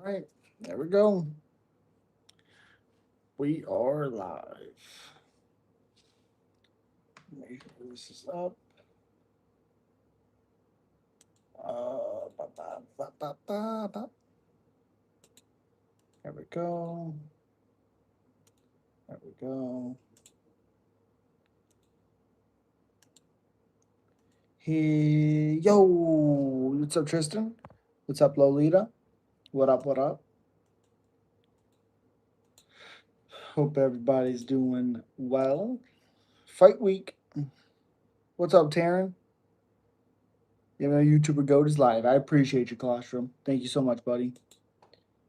right, there we go. We are live. Make sure this is up. Ba, ba, ba, ba, ba, ba. There we go. There we go. Hey, yo, what's up, Tristan? What's up, Lolita? What up? What up? Hope everybody's doing well. Fight week. What's up, Taryn? You know, YouTuber Goat is live. I appreciate you, Colostrum. Thank you so much, buddy.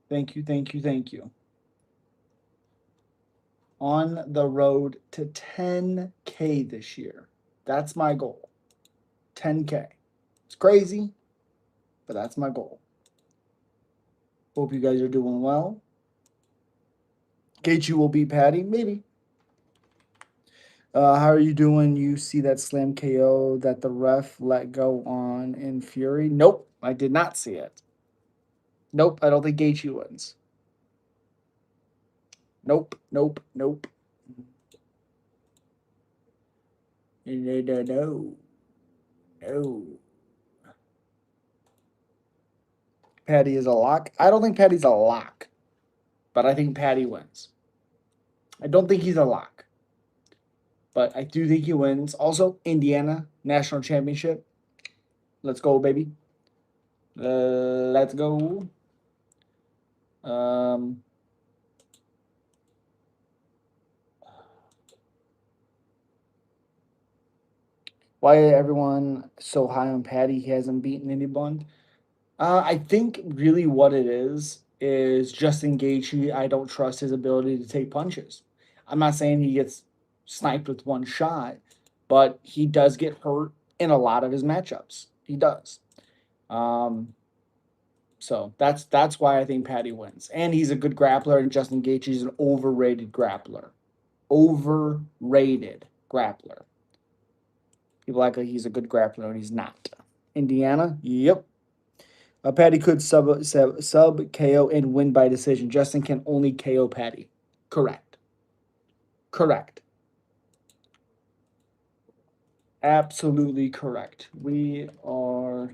Thank you, thank you, thank you. On the road to 10K this year. That's my goal. 10K. It's crazy, but that's my goal. Hope you guys are doing well. Gaethje will beat Paddy, maybe. How are you doing? You see that slam KO that the ref let go on in Fury? Nope, I did not see it. Nope, I don't think Gaethje wins. Nope, nope, nope. No, no, no. No. Paddy is a lock. I don't think Paddy's a lock, but I think Paddy wins. I don't think he's a lock, but I do think he wins. Also, Indiana National Championship. Let's go, baby. Let's go. Um, why everyone so high on Paddy? He hasn't beaten anyone. I think really what it is Justin Gaethje. I don't trust his ability to take punches. I'm not saying he gets sniped with one shot, but he does get hurt in a lot of his matchups. He does. Um, so that's why I think Paddy wins, and he's a good grappler, and Justin Gaethje is an overrated grappler. Overrated grappler. People act like he's a good grappler, and he's not. Indiana, yep. Paddy could sub KO and win by decision. Justin can only KO Paddy. Correct. Correct. Absolutely correct. We are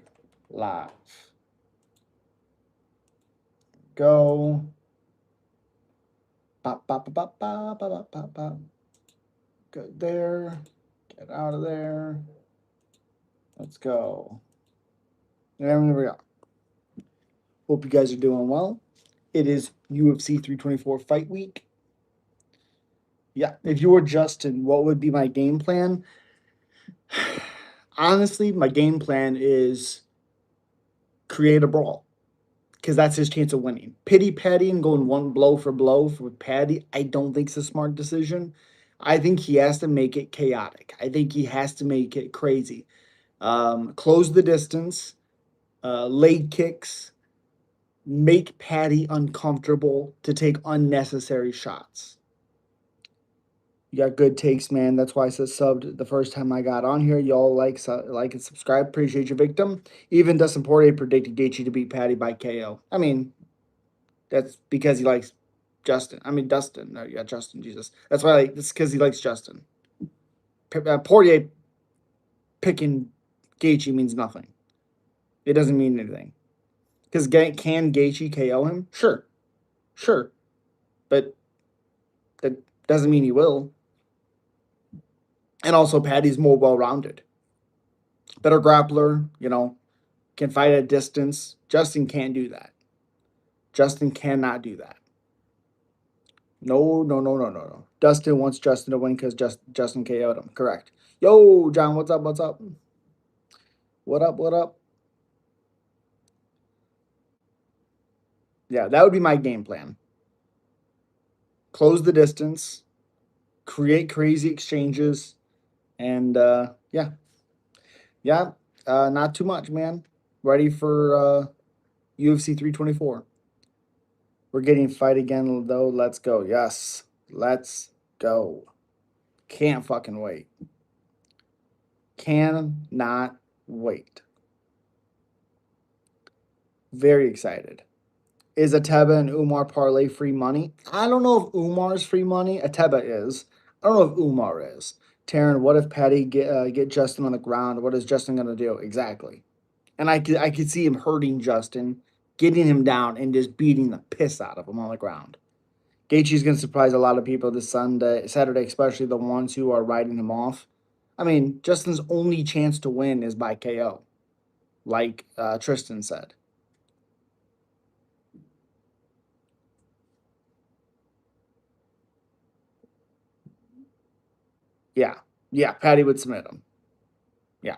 live. Go. Bop, bop, bop, bop, bop, bop, bop, bop. Good there. Get out of there. Let's go. There we go. Hope you guys are doing well. It is UFC 324 fight week. Yeah, if you were Justin, what would be my game plan? Honestly, my game plan is create a brawl because that's his chance of winning. Pity Paddy and going one blow for Paddy, I don't think it's a smart decision. I think he has to make it chaotic. I think he has to make it crazy. Close the distance, leg kicks, make Paddy uncomfortable to take unnecessary shots. You got good takes, man. That's why I said subbed the first time I got on here. Y'all like and subscribe. Appreciate your victim. Even Dustin Poirier predicted Gaethje to beat Paddy by KO. I mean, that's because he likes Justin. I mean Dustin. No, yeah, Justin. Jesus. That's why. It's because he likes Justin. Poirier picking Gaethje means nothing. It doesn't mean anything. Because can Gaethje KO him? Sure, sure, but that doesn't mean he will. And also, Paddy's more well-rounded, better grappler. Can fight at distance. Justin can't do that. Justin cannot do that. No, no, no, no, no, no. Dustin wants Justin to win because Justin KO'd him. Correct. Yo, John, what's up? What's up? What up? What up? Yeah, that would be my game plan. Close the distance, create crazy exchanges, and yeah, yeah, not too much, man. Ready for UFC 324. We're getting fight again, though. Let's go. Yes, let's go. Can't fucking wait. Cannot wait. Very excited. Is Ateba and Umar parlay free money? I don't know if Umar is free money. Ateba is. I don't know if Umar is. Taryn, what if Paddy get Justin on the ground? What is Justin gonna do exactly? And I could see him hurting Justin, getting him down, and just beating the piss out of him on the ground. Gaethje's gonna surprise a lot of people this Saturday, especially the ones who are writing him off. I mean, Justin's only chance to win is by KO, like Tristan said. Yeah, yeah, Paddy would submit him. Yeah.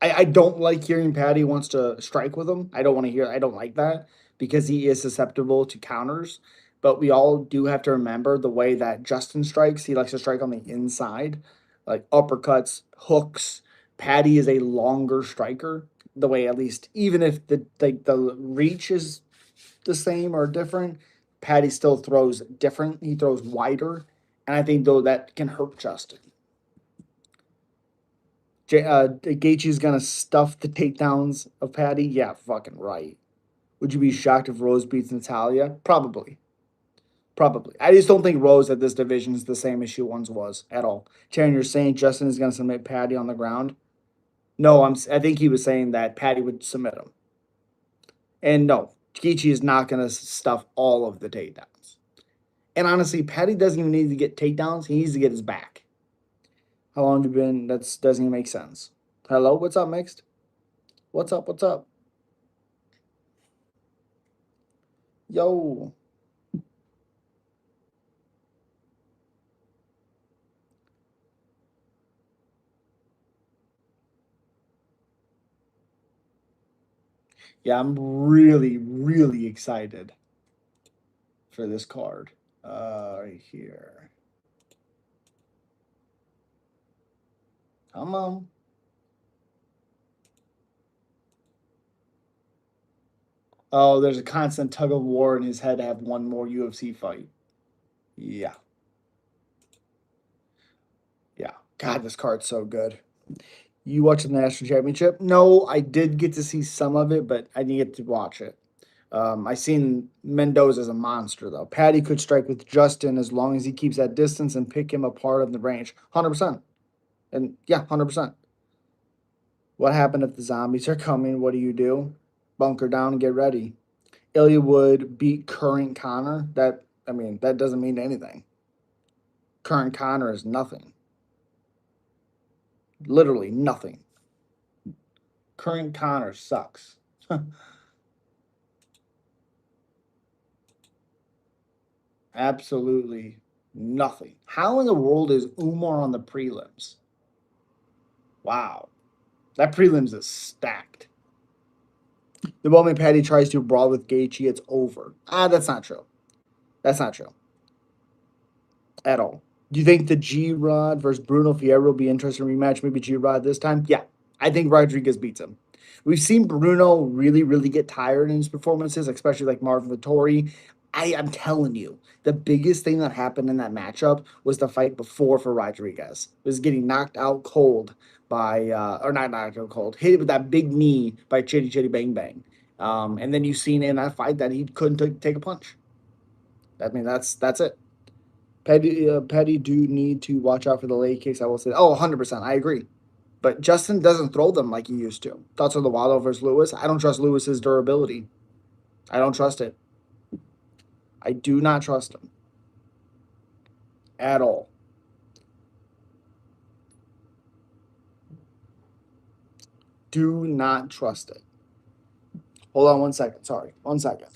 I don't like hearing Paddy wants to strike with him. I don't want to hear. I don't like that because he is susceptible to counters. But we all do have to remember the way that Justin strikes. He likes to strike on the inside, like uppercuts, hooks. Paddy is a longer striker. The way, at least, even if the reach is the same or different, Paddy still throws different. He throws wider, and I think though that can hurt Justin. Gaethje's gonna stuff the takedowns of Paddy. Yeah, fucking right. Would you be shocked if Rose beats Natalia? Probably, probably. I just don't think Rose at this division is the same as she once was at all. Taryn, you're saying Justin is gonna submit Paddy on the ground? No, I think he was saying that Paddy would submit him, and no, Gaethje is not gonna stuff all of the takedowns. And honestly, Paddy doesn't even need to get takedowns. He needs to get his back. How long have you been? That doesn't even make sense. Hello, what's up, mixed? What's up? What's up? Yo. Yeah, I'm really, really excited for this card. Right here. Come on. Oh, there's a constant tug of war in his head to have one more UFC fight. Yeah, yeah. God, this card's so good. You watch the national championship? No, I did get to see some of it, but I didn't get to watch it. I seen Mendoza's a monster though. Paddy could strike with Justin as long as he keeps that distance and pick him apart in the range. 100%. And yeah, 100%. What happened if the zombies are coming? What do you do? Bunker down and get ready. Ilya would beat current Connor. That doesn't mean anything. Current Connor is nothing. Literally nothing. Current Connor sucks. Absolutely nothing. How in the world is Umar on the prelims? Wow. That prelims is stacked. The moment Paddy tries to brawl with Gaethje, it's over. That's not true. That's not true at all. Do you think the G Rod versus Bruno Fierro will be interesting rematch? Maybe G Rod this time? Yeah, I think Rodriguez beats him. We've seen Bruno really, really get tired in his performances, especially like Marvin Vittori. I'm telling you, the biggest thing that happened in that matchup was the fight before for Rodriguez. It was getting knocked out cold by, or not knocked out cold, hit with that big knee by Chitty Chitty Bang Bang. And then you've seen in that fight that he couldn't take a punch. That's it. Petty do need to watch out for the leg kicks. I will say, 100%. I agree. But Justin doesn't throw them like he used to. Thoughts on the Wilder versus Lewis? I don't trust Lewis's durability. I don't trust it. I do not trust him at all. Do not trust it. Hold on 1 second. Sorry. 1 second.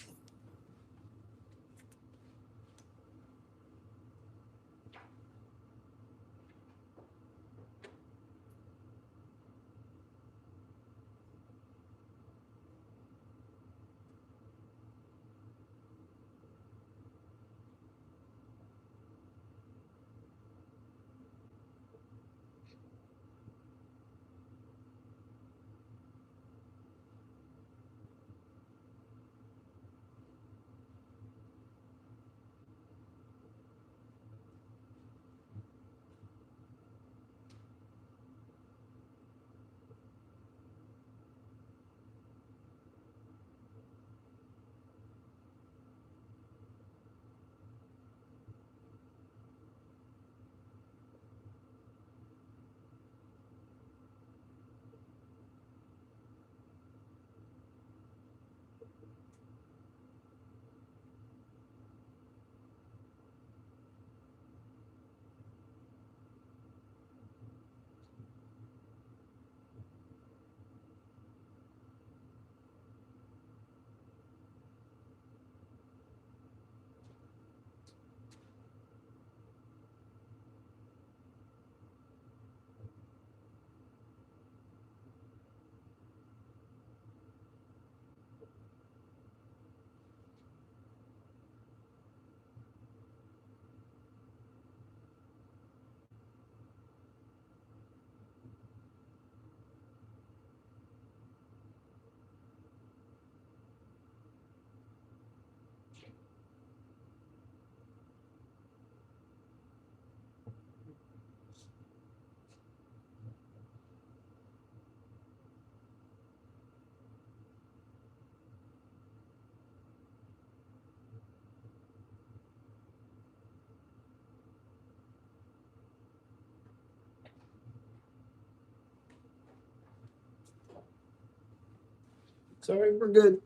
Sorry, we're good.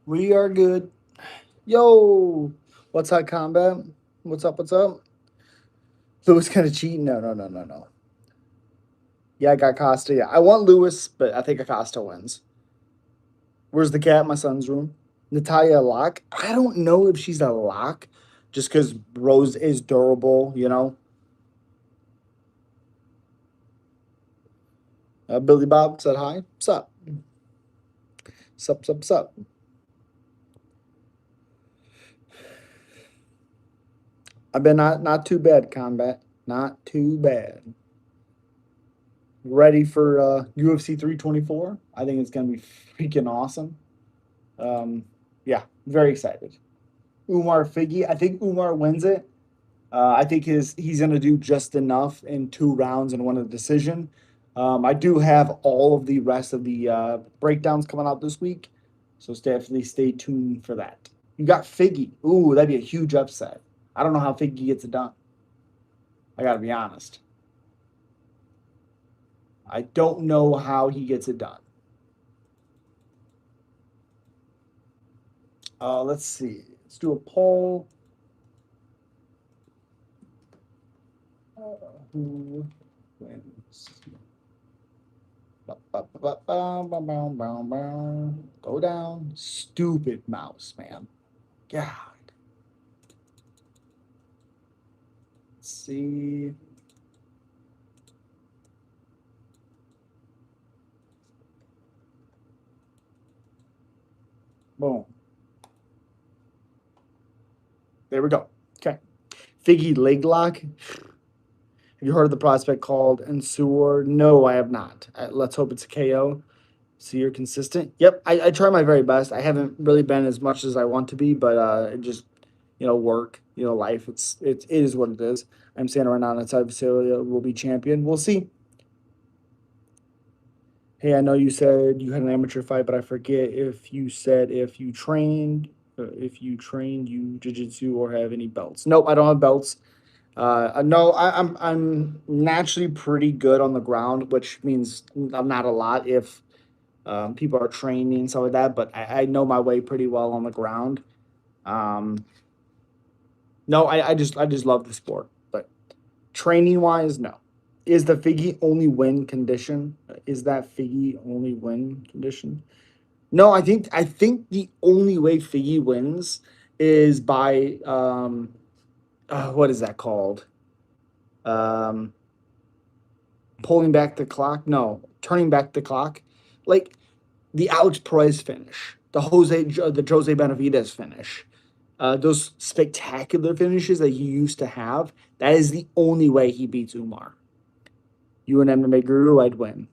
We are good. Yo, what's up, combat? What's up? What's up? Lewis kind of cheating? No, no, no, no, no. Yeah, I got Costa. Yeah, I want Lewis, but I think Acosta wins. Where's the cat? My son's room. Natalia a lock? I don't know if she's a lock, just because Rose is durable. Billy Bob said hi. Sup? Sup? Sup? Sup? I've been not too bad, combat. Not too bad. Ready for UFC 324. I think it's gonna be freaking awesome. Um, yeah, very excited. Umar Figgy. I think Umar wins it. I think he's gonna do just enough in 2 rounds and win a decision. I do have all of the rest of the breakdowns coming out this week, so definitely stay tuned for that. You got Figgy. Ooh, that'd be a huge upset. I don't know how Figgy gets it done. I gotta be honest. I don't know how he gets it done. Let's see. Let's do a poll. Who wins? Go down. Stupid mouse, man. God. Let's see. Boom. There we go. Okay. Figgy leg lock. Have you heard of the prospect called Ensure? No, I have not. Let's hope it's a KO. So you're consistent. Yep, I try my very best. I haven't really been as much as I want to be, but it just work, life. It is what it is. I'm standing right now outside Vacilia will be champion. We'll see. Hey, I know you said you had an amateur fight, but I forget if you said if you trained you jiu-jitsu or have any belts. Nope, I don't have belts. No, I'm naturally pretty good on the ground, which means I'm not a lot if people are training and stuff like that. But I know my way pretty well on the ground. Um, no, I just love the sport. But training wise, no. Is the Figgy only win condition? Is that Figgy only win condition? No, I think the only way Figgy wins is by what is that called? Um, pulling back the clock. No, turning back the clock. Like the Alex Perez finish, the Jose Benavidez finish, those spectacular finishes that he used to have. That is the only way he beats Umar. You an MMA guru, I'd win.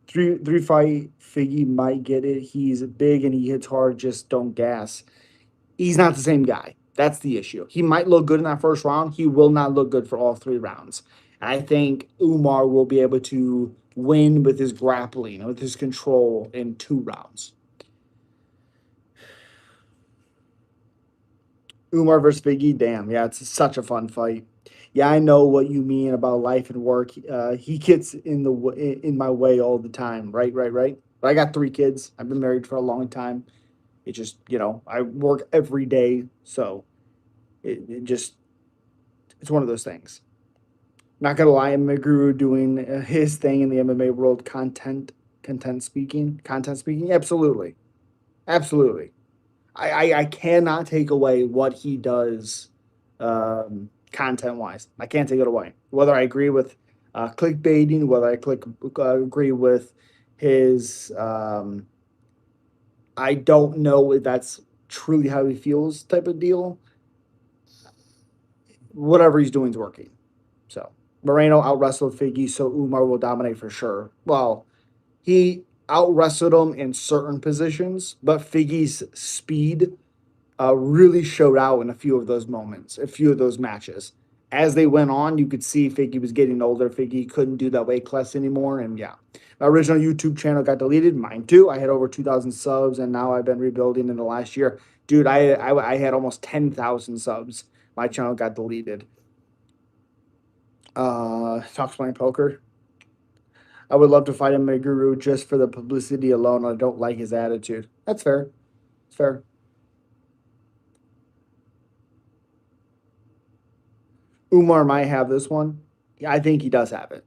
Three fight Figgy might get it. He's big and he hits hard. Just don't gas. He's not the same guy. That's the issue. He might look good in that first round. He will not look good for all 3 rounds. I think Umar will be able to win with his grappling, with his control in 2 rounds. Umar versus Figgy, damn, yeah, it's such a fun fight. Yeah, I know what you mean about life and work. He gets in my way all the time. Right, right, right. But I got 3 kids. I've been married for a long time. It just, I work every day, so it just it's one of those things. Not gonna lie, I'm a guru doing his thing in the MMA world. Content speaking. Absolutely, absolutely. I cannot take away what he does content wise. I can't take it away. Whether I agree with clickbaiting, whether agree with his, I don't know if that's truly how he feels type of deal. Whatever he's doing is working. So Moreno out wrestled Figgy, so Umar will dominate for sure. Well, he out wrestled him in certain positions, but Figgy's speed really showed out in a few of those moments, a few of those matches. As they went on, you could see Figgy was getting older. Figgy couldn't do that weight class anymore. And yeah, my original YouTube channel got deleted. Mine too. I had over 2,000 subs, and now I've been rebuilding in the last year. Dude, I had almost 10,000 subs. My channel got deleted. Talk playing poker. I would love to fight him, Guru, just for the publicity alone. I don't like his attitude. That's fair. It's fair. Umar might have this one. Yeah, I think he does have it.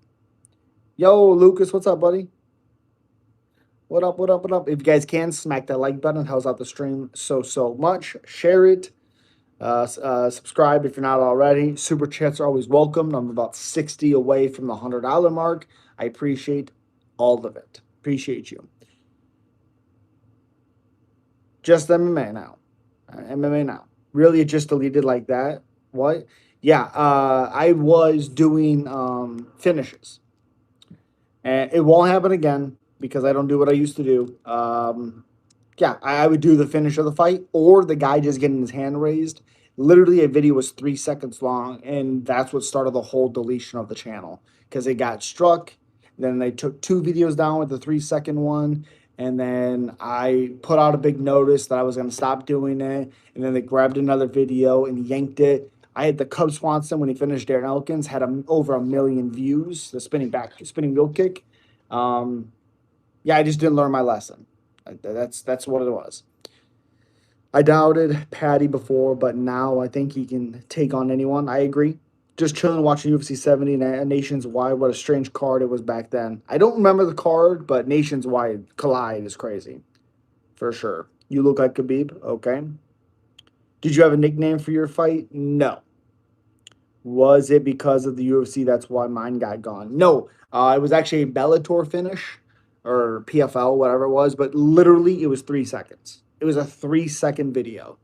Yo, Lucas, what's up, buddy? What up, what up, what up? If you guys can, smack that like button. It helps out the stream so much. Share it. Subscribe if you're not already. Super chats are always welcome. I'm about 60 away from the $100 mark. I appreciate all of it. Appreciate you. Just MMA now. MMA now. Really, it just deleted like that. What? Yeah, I was doing finishes. And it won't happen again because I don't do what I used to do. Yeah, I would do the finish of the fight or the guy just getting his hand raised. Literally, a video was 3 seconds long, and that's what started the whole deletion of the channel because it got struck. Then they took two videos down with the 3 second one, and then I put out a big notice that I was going to stop doing it. And then they grabbed another video and yanked it. I had the Cub Swanson when he finished Darren Elkins had over 1 million views. The spinning wheel kick. Yeah, I just didn't learn my lesson. That's what it was. I doubted Paddy before, but now I think he can take on anyone. I agree. Just chilling watching UFC 70 Nationwide. What a strange card it was back then. I don't remember the card, but Nationwide Collide is crazy. For sure. You look like Khabib. Okay. Did you have a nickname for your fight? No. Was it because of the UFC? That's why mine got gone. No, it was actually a Bellator finish or PFL, whatever it was, but literally it was 3 seconds. It was a 3 second video.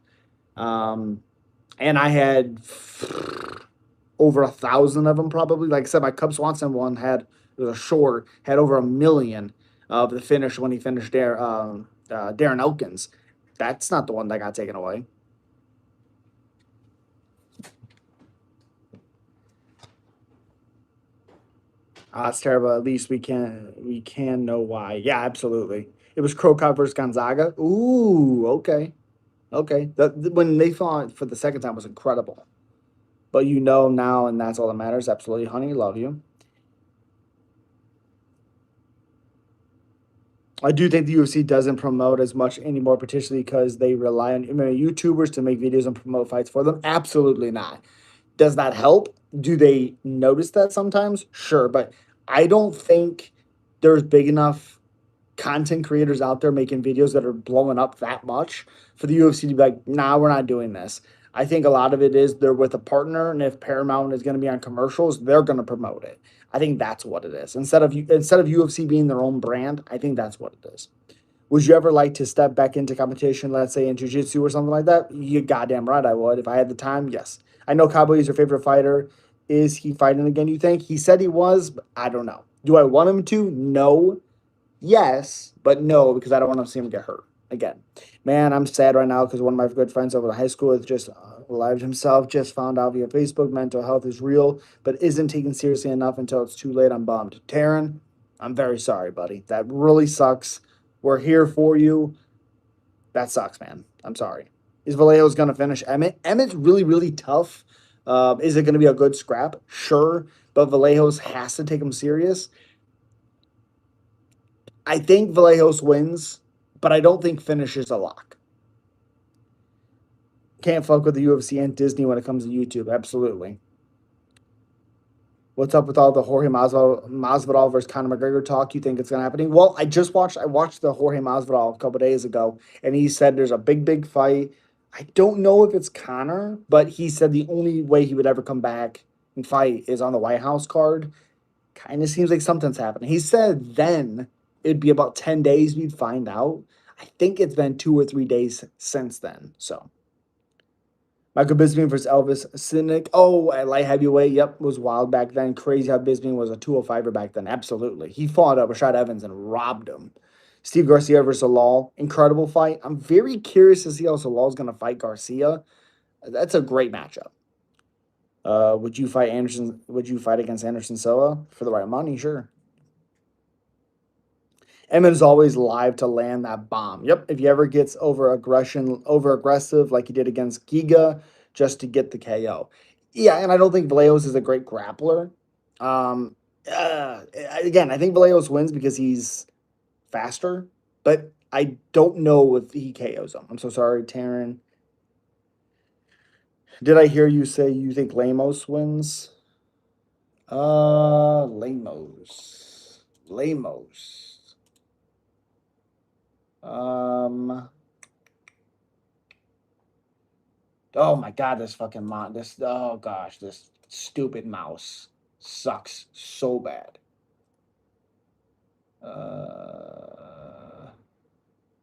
Um, and I had over 1,000 of them probably. Like I said, my Cub Swanson one had, it was a short, had over 1 million of the finish when he finished Darren Elkins. That's not the one that got taken away. It's terrible. At least we can know why. Yeah, absolutely. It was Crocop versus Gonzaga. Ooh, okay, okay. When they fought for the second time was incredible. But you know now, and that's all that matters. Absolutely, honey, love you. I do think the UFC doesn't promote as much anymore, particularly because they rely on YouTubers to make videos and promote fights for them. Absolutely not. Does that help? Do they notice that sometimes? Sure, but I don't think there's big enough content creators out there making videos that are blowing up that much for the UFC to be like, nah, we're not doing this. I think a lot of it is they're with a partner, and if Paramount is going to be on commercials, they're going to promote it. I think that's what it is. Instead of UFC being their own brand, I think that's what it is. Would you ever like to step back into competition, let's say in jiu-jitsu or something like that? You goddamn right I would. If I had the time, yes. I know Cowboy is your favorite fighter. Is he fighting again, you think? He said he was, but I don't know. Do I want him to? No. Yes, but no, because I don't want to see him get hurt again. Man, I'm sad right now because one of my good friends over the high school has just lived himself. Just found out via Facebook mental health is real, but isn't taken seriously enough until it's too late. I'm bummed. Taryn, I'm very sorry, buddy. That really sucks. We're here for you. That sucks, man. I'm sorry. Is Vallejo's going to finish Emmett? Emmett's really tough. Is it going to be a good scrap? Sure, but Vallejo's has to take him serious. I think Vallejos wins, but I don't think finishes a lock. Can't fuck with the UFC and Disney when it comes to YouTube. Absolutely. What's up with all the Jorge Masvidal versus Conor McGregor talk? You think it's gonna happen? Well, I watched the Jorge Masvidal a couple days ago, and he said there's a big fight. I don't know if it's Conor, but he said the only way he would ever come back and fight is on the White House card. Kind of seems like something's happening. He said then it'd be about 10 days we'd find out. I think it's been 2 or 3 days since then. So Michael Bisping versus Elvis Cynic. Oh, at light heavyweight. Yep, was wild back then. Crazy how Bisping was a 205er back then. Absolutely. He fought Rashad Evans and robbed him. Steve Garcia versus Salal. Incredible fight. I'm very curious to see how Salal is going to fight Garcia. That's a great matchup. Would you fight Anderson? Would you fight against Anderson Silva for the right money? Sure. Emmett is always live to land that bomb. Yep. If he ever gets over aggressive like he did against Giga, just to get the KO. Yeah, and I don't think Vallejos is a great grappler. Um, Again, I think Vallejos wins because he's faster, but I don't know if he KOs him. I'm so sorry, Taryn. Did I hear you say you think Lemos wins? Lemos. Um. Oh my God, this fucking this. Oh gosh, this stupid mouse sucks so bad. Uh.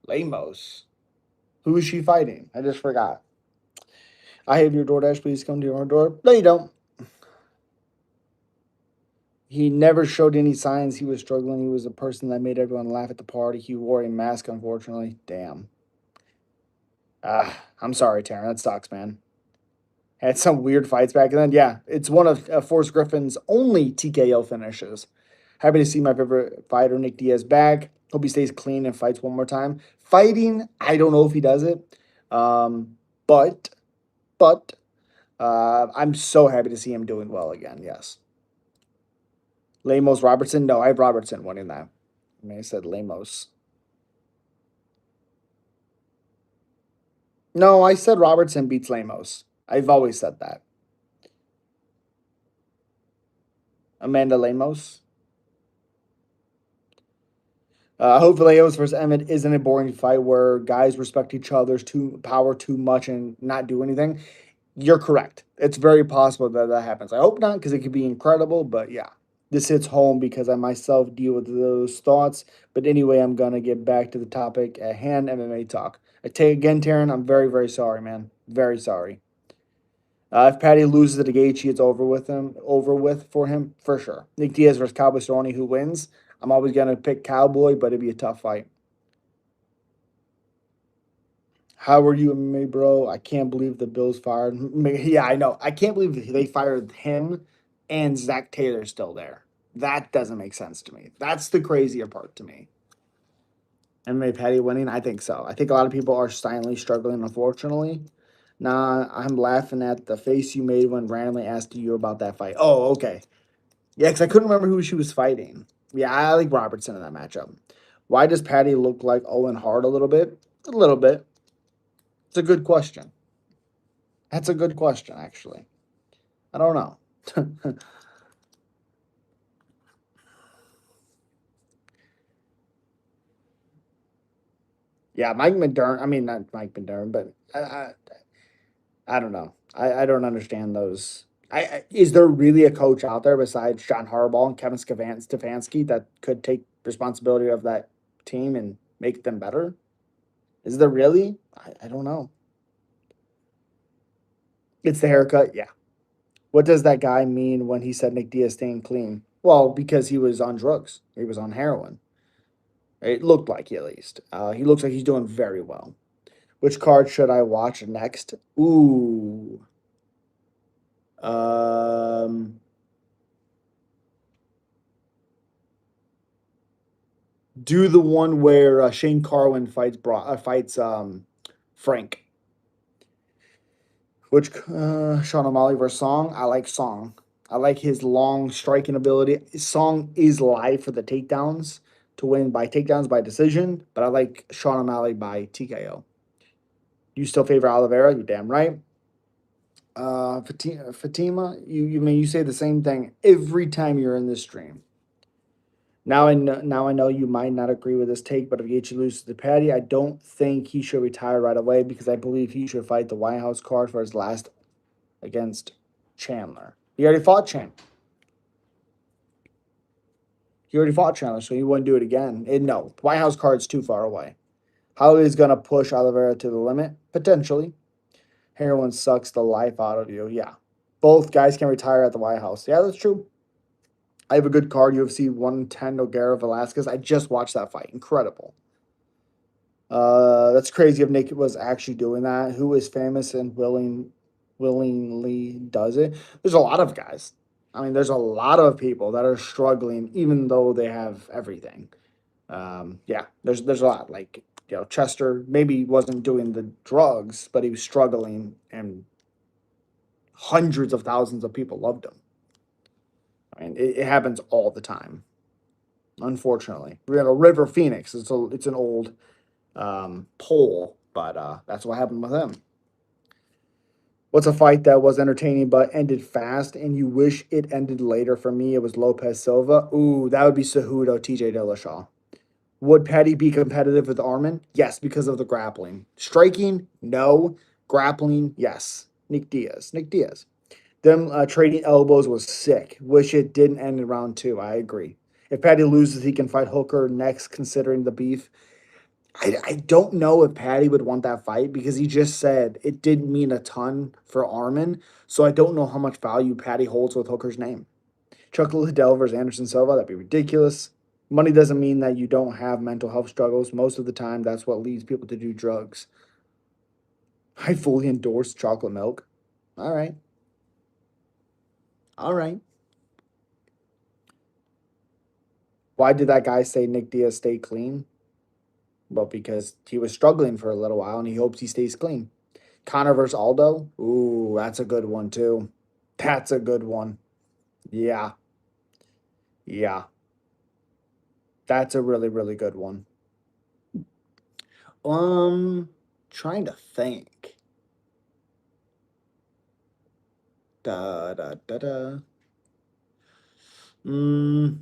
Lemos. Who is she fighting? I just forgot. I have your DoorDash. Please come to your door. No, you don't. He never showed any signs he was struggling. He was a person that made everyone laugh at the party. He wore a mask, unfortunately. Damn. I'm sorry, Taryn. That sucks, man. Had some weird fights back then. Yeah, it's one of Forrest Griffin's only TKO finishes. Happy to see my favorite fighter, Nick Diaz, back. Hope he stays clean and fights one more time. Fighting, I don't know if he does it. But, but, I'm so happy to see him doing well again. Yes. Lemos Robertson. No, I have Robertson winning that. I mean, I said Lemos. No, I said Robertson beats Lemos. I've always said that. Amanda Lemos. Hopefully, Leos versus Emmett isn't a boring fight where guys respect each other's power too much and not do anything. You're correct. It's very possible that that happens. I hope not, because it could be incredible. But yeah, this hits home because I myself deal with those thoughts. But anyway, I'm gonna get back to the topic at hand: MMA talk. I tell you again, Taryn, I'm very, very sorry, man. Very sorry. If Paddy loses to Gaethje, it's over with for him for sure. Nick Diaz versus Cowboy Cerrone, who wins? I'm always gonna pick Cowboy, but it'd be a tough fight. How are you, MMA bro? I can't believe the Bills fired. Yeah, I know. I can't believe they fired him and Zach Taylor still there. That doesn't make sense to me. That's the crazier part to me. MMA Paddy winning? I think so. I think a lot of people are silently struggling, unfortunately. Nah, I'm laughing at the face you made when randomly asked you about that fight. Oh, okay. Yeah, because I couldn't remember who she was fighting. Yeah, I like Robertson in that matchup. Why does Patty look like Owen Hart a little bit? A little bit. It's a good question. That's a good question, actually. I don't know. Yeah, Mike McDermott. I mean, not Mike McDermott, but I don't know. I don't understand those. Is there really a coach out there besides John Harbaugh and Kevin Stefanski that could take responsibility of that team and make them better? Is there really? I don't know. It's the haircut. Yeah. What does that guy mean when he said Nick Diaz staying clean? Well, because he was on drugs. He was on heroin. It looked like he at least. He looks like he's doing very well. Which card should I watch next? Ooh. Um, do the one where Shane Carwin fights Frank. Which Sean O'Malley versus Song? I like Song. I like his long striking ability. Song is live for the takedowns to win by takedowns by decision, but I like Sean O'Malley by TKO. You still favor Oliveira? You damn right. Fatima, you mean you say the same thing every time you're in this stream. Now I know you might not agree with this take, but if Gaethje loses to Paddy, I don't think he should retire right away because I believe he should fight the White House card for his last against Chandler. He already fought Chandler. He already fought Chandler, so he wouldn't do it again. And no, White House card's too far away. Holloway's gonna push Oliveira to the limit potentially. Heroin sucks the life out of you. Yeah, both guys can retire at the White House. Yeah, that's true. I have a good card, UFC 110 Nogueira Velasquez. I just watched that fight. Incredible. That's crazy if Nick was actually doing that. Who is famous and willingly does it? There's a lot of guys. I mean, there's a lot of people that are struggling, even though they have everything. Yeah, there's a lot. Like Chester maybe wasn't doing the drugs, but he was struggling, and hundreds of thousands of people loved him. I mean, it happens all the time, unfortunately. River Phoenix, it's an old poll, but that's what happened with him. What's a fight that was entertaining but ended fast and you wish it ended later? For me, it was Lopez Silva. Ooh, that would be Cejudo, TJ Dillashaw. Would Petty be competitive with Armin? Yes, because of the grappling. Striking? No. Grappling? Yes. Nick Diaz. Nick Diaz. Them trading elbows was sick. Wish it didn't end in round two. I agree. If Patty loses, he can fight Hooker next, considering the beef. I don't know if Patty would want that fight because he just said it didn't mean a ton for Armin. So I don't know how much value Patty holds with Hooker's name. Chuck Liddell versus Anderson Silva, that'd be ridiculous. Money doesn't mean that you don't have mental health struggles. Most of the time, that's what leads people to do drugs. I fully endorse chocolate milk. All right. All right. Why did that guy say Nick Diaz stay clean? Well, because he was struggling for a little while and he hopes he stays clean. Connor versus Aldo. Ooh, that's a good one, too. That's a good one. Yeah. Yeah. That's a really, really good one. Um, Trying to think. Da da da da. Mm,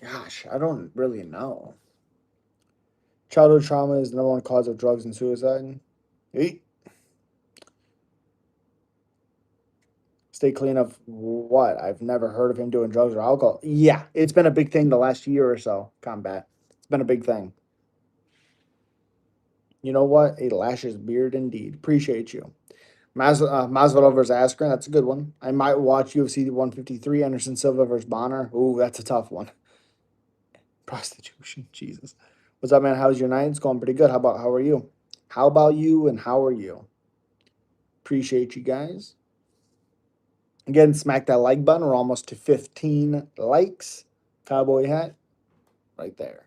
Gosh, I don't really know. Childhood trauma is the number one cause of drugs and suicide. Hey, stay clean of what? I've never heard of him doing drugs or alcohol. Yeah, it's been a big thing the last year or so. Combat. It's been a big thing. You know what? A lashes beard indeed. Appreciate you. Masvidal versus Askren. That's a good one. I might watch UFC 153. Anderson Silva versus Bonner. Ooh, that's a tough one. Prostitution. Jesus. What's up, man? How's your night? It's going pretty good. How are you? How about you and how are you? Appreciate you guys. Again, smack that like button. We're almost to 15 likes. Cowboy hat right there.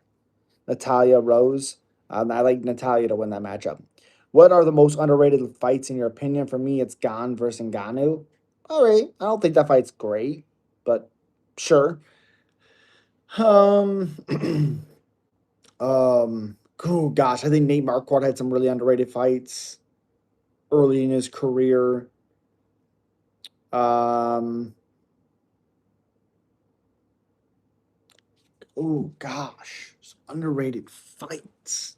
Natalia Rose. I like Natalia to win that matchup. What are the most underrated fights in your opinion? For me, it's Gan versus Ngannou. All right. I don't think that fight's great, but sure. Um, oh gosh, I think Nate Marquardt had some really underrated fights early in his career. Um, oh gosh, some underrated fights.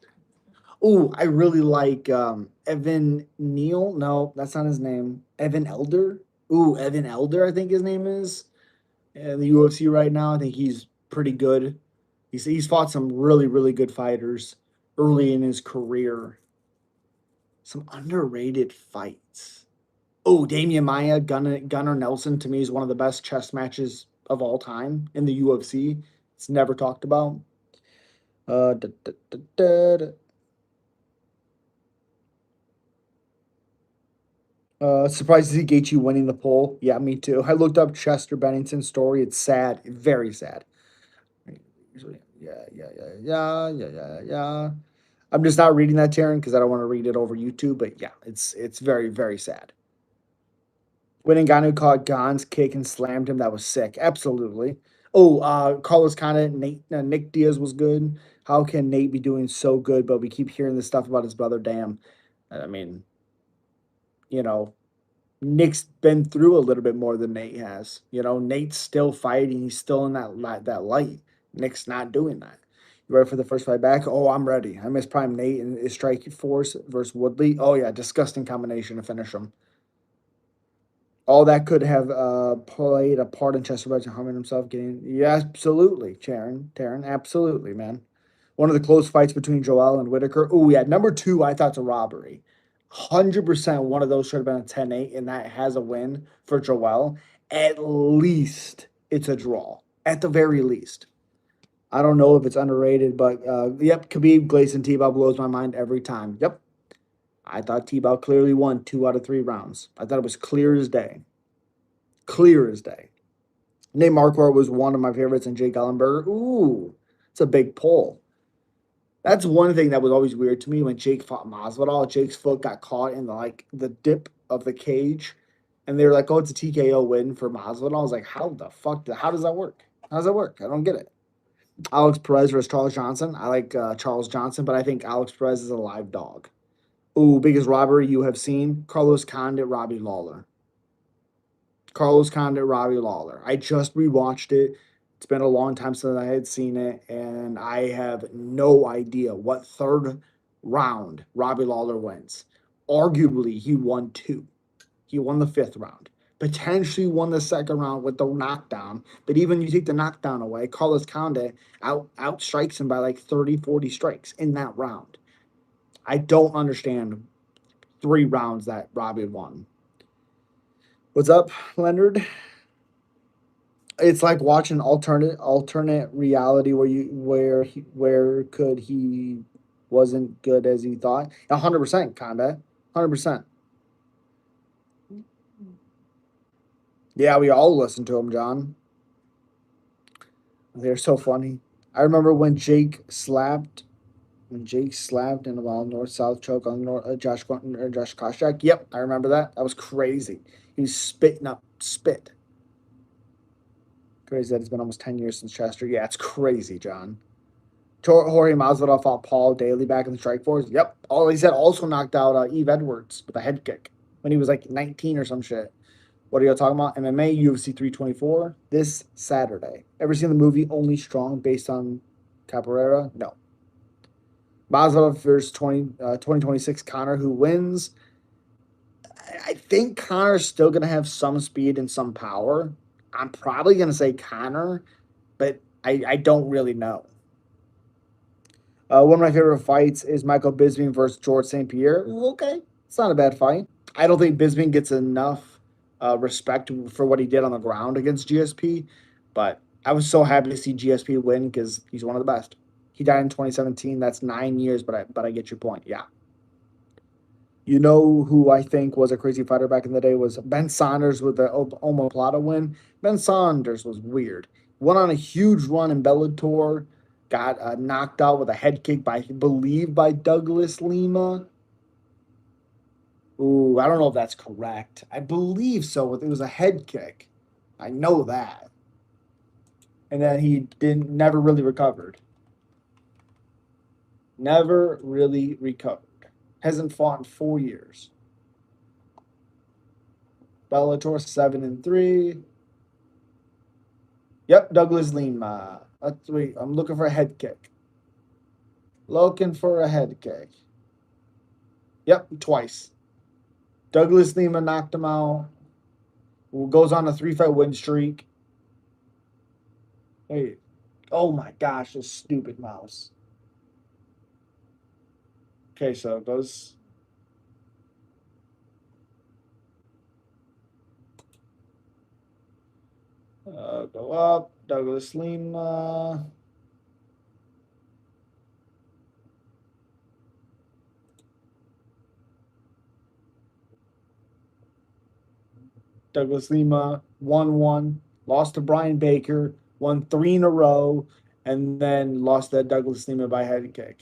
Oh, I really like Evan Neal. No, that's not his name. Evan Elder. Ooh, Evan Elder, I think his name is. In the UFC right now, I think he's pretty good. He's fought some really, really good fighters early in his career. Some underrated fights. Oh, Damian Maya, Gunnar Nelson to me is one of the best chess matches of all time in the UFC. It's never talked about. Da, da, da, da, da. Surprised to see Gaethje winning the poll. Yeah, me too. I looked up Chester Bennington's story. It's sad, very sad. Yeah, yeah, yeah, yeah, yeah, yeah, yeah. I'm just not reading that, Taryn, because I don't want to read it over YouTube. But yeah, it's very, very sad. When Ngannou caught Gon's kick and slammed him, that was sick. Absolutely. Oh, Carlos kind Nate, Nick Diaz was good. How can Nate be doing so good, but we keep hearing this stuff about his brother? Damn. I mean, you know, Nick's been through a little bit more than Nate has. Nate's still fighting. He's still in that light. Nick's not doing that. You ready for the first fight back? Oh, I'm ready. I miss Prime Nate and his strike force versus Woodley. Oh yeah, disgusting combination to finish him. All that could have played a part in Chester Bennington harming himself. Getting yeah, absolutely, Taryn, absolutely, man. One of the close fights between Joel and Whitaker. Oh yeah, number two, I thought's a robbery. 100% one of those should have been a 10-8, and that has a win for Joel. At least it's a draw. At the very least. I don't know if it's underrated, but yep, Khabib, Gleison, T-Bow blows my mind every time. Yep. I thought T-Bow clearly won 2 out of 3 rounds. I thought it was clear as day. Clear as day. Nate Marquardt was one of my favorites, and Jake Ellenberger. Ooh, it's a big pull. That's one thing that was always weird to me when Jake fought Masvidal. Jake's foot got caught in the dip of the cage, and they were like, "Oh, it's a TKO win for Masvidal." I was like, "How the fuck? How does that work? How does that work? I don't get it." Alex Perez versus Charles Johnson. I like Charles Johnson, but I think Alex Perez is a live dog. Ooh, biggest robbery you have seen: Carlos Condit, Robbie Lawler. Carlos Condit, Robbie Lawler. I just rewatched it. It's been a long time since I had seen it, and I have no idea what third round Robbie Lawler wins. Arguably, he won two. He won the fifth round. Potentially won the second round with the knockdown. But even you take the knockdown away, Carlos Condit outstrikes him by like 30, 40 strikes in that round. I don't understand 3 rounds that Robbie won. What's up, Leonard? It's like watching alternate reality where could he wasn't good as he thought. 100% combat. 100%. Yeah, we all listen to him, John. They're so funny. I remember when Jake slapped in a wild north south choke on Josh Koscheck. Yep, I remember that. That was crazy. He was spitting up spit. Crazy that it's been almost 10 years since Chester. Yeah, it's crazy, John. Jorge Masvidal fought Paul Daly back in the Strike Force. Yep. All he said also knocked out Eve Edwards with a head kick when he was like 19 or some shit. What are y'all talking about? MMA, UFC 324 this Saturday. Ever seen the movie Only Strong based on Capoeira? No. Masvidal versus 2026 Connor, who wins? I think Connor's still going to have some speed and some power. I'm probably going to say Connor, but I don't really know. One of my favorite fights is Michael Bisping versus George St. Pierre. Okay, it's not a bad fight. I don't think Bisping gets enough respect for what he did on the ground against GSP, but I was so happy to see GSP win because he's one of the best. He died in 2017. That's 9 years, but I get your point. Yeah. You know who I think was a crazy fighter back in the day was Ben Saunders with the Omoplata win. Ben Saunders was weird. Went on a huge run in Bellator, got knocked out with a head kick by, I believe, by Douglas Lima. Ooh, I don't know if that's correct. I believe so. It was a head kick. I know that. And then he didn't never really recovered. Never really recovered. Hasn't fought in 4 years. Bellator 7-3. Yep, Douglas Lima. Wait, I'm looking for a head kick. Looking for a head kick. Yep, twice. Douglas Lima knocked him out. Goes on a 3-fight win streak. Wait. Oh my gosh, this stupid mouse. Okay, so it goes. Go up. Douglas Lima. Douglas Lima won one, lost to Brian Baker, won 3 in a row, and then lost to Douglas Lima by head kick.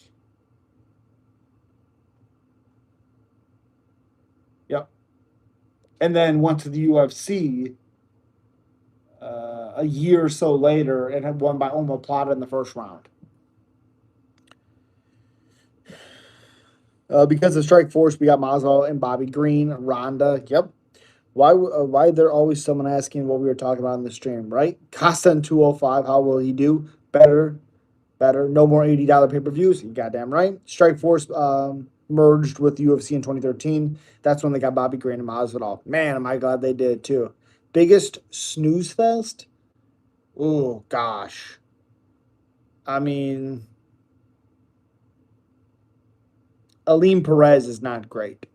Yep. And then went to the UFC a year or so later and had won by Omoplata in the first round. Because of Strike Force, we got Masvidal and Bobby Green, Ronda. Yep. Why there always someone asking what we were talking about in the stream, right? Costa in 205, how will he do? Better, better. No more $80 pay-per-views. You goddamn right. Strike Force merged with UFC in 2013. That's when they got Bobby Green and Masvidal. Man, am I glad they did too. Biggest snooze fest? Oh gosh. I mean, Aleem Perez is not great.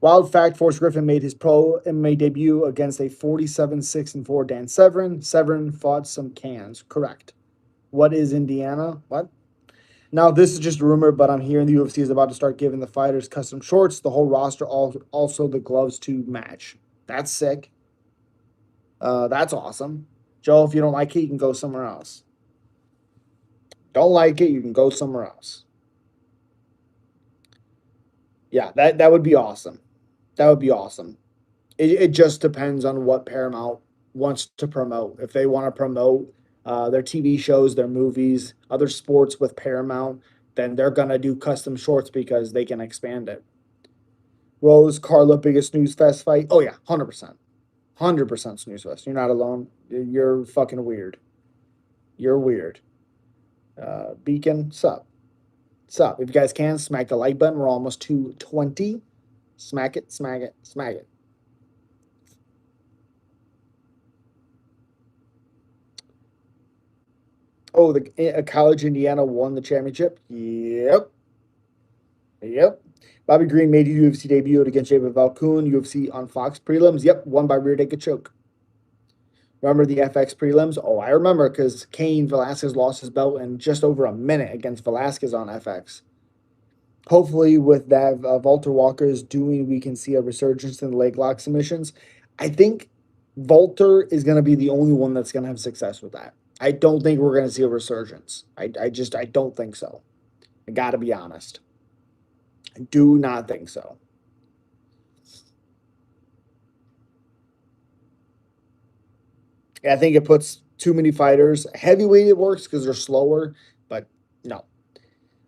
Wild fact: Forrest Griffin made his pro MMA debut against a 47-6-4 Dan Severn. Severn fought some cans. Correct. What is Indiana? What? Now, this is just a rumor, but I'm hearing the UFC is about to start giving the fighters custom shorts, the whole roster, also the gloves to match. That's sick. That's awesome. Joe, if you don't like it, you can go somewhere else. Don't like it, you can go somewhere else. Yeah, that would be awesome. That would be awesome. It just depends on what Paramount wants to promote. If they want to promote their TV shows, their movies, other sports with Paramount, then they're gonna do custom shorts because they can expand it. Rose Carla biggest snooze fest fight. Oh yeah, 100%, 100% snooze fest. You're not alone. You're fucking weird. You're weird. Beacon, sup, sup. If you guys can smack the like button, we're almost to 20. Smack it, smack it, smack it. Oh, the college Indiana won the championship. Yep, yep. Bobby Green made a UFC debut against David Valcoon. UFC on Fox prelims. Yep, won by rear naked choke. Remember the FX prelims? Oh, I remember because Cain Velasquez lost his belt in just over a minute against Velasquez on FX. Hopefully, with that Walter Walker is doing, we can see a resurgence in the leg lock submissions. I think Walter is going to be the only one that's going to have success with that. I don't think we're going to see a resurgence. I don't think so. I got to be honest. I do not think so. I think it puts too many fighters. Heavyweight it works because they're slower, but no.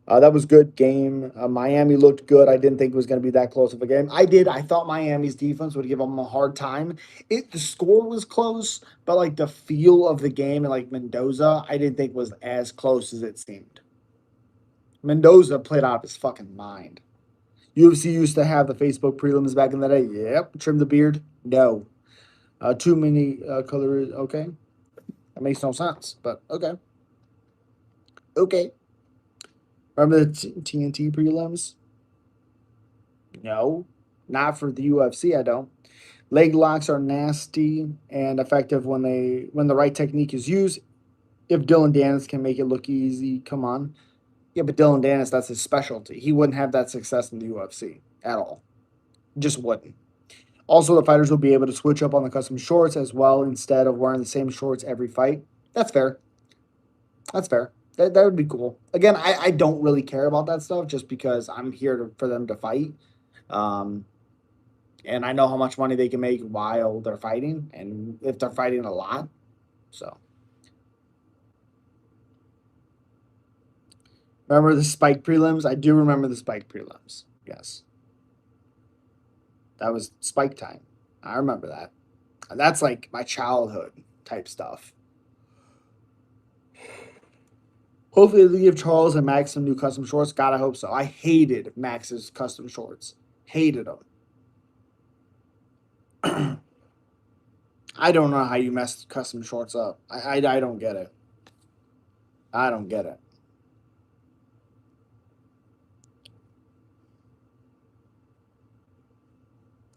That was good game. Miami looked good. I didn't think it was going to be that close of a game. I did. I thought Miami's defense would give them a hard time. The score was close, but like the feel of the game and like Mendoza, I didn't think was as close as it seemed. Mendoza played out of his fucking mind. UFC used to have the Facebook prelims back in the day. Yep. Trim the beard. No. Too many colors. Okay. That makes no sense, but okay. Okay. Remember the TNT prelims? No, not for the UFC. I don't. Leg locks are nasty and effective when the right technique is used. If Dylan Dennis can make it look easy, come on. Yeah, but Dylan Dennis, that's his specialty. He wouldn't have that success in the UFC at all. Just wouldn't. Also, the fighters will be able to switch up on the custom shorts as well instead of wearing the same shorts every fight. That's fair. That's fair. That would be cool. Again, I don't really care about that stuff just because I'm here for them to fight. Um, and I know how much money they can make while they're fighting, and if they're fighting a lot. So, remember the Spike prelims? I do remember the Spike prelims. Yes, that was Spike time. I remember that. And that's like my childhood type stuff. Hopefully, they give Charles and Max some new custom shorts. God, I hope so. I hated Max's custom shorts. Hated them. I don't know how you mess custom shorts up. I don't get it. I don't get it.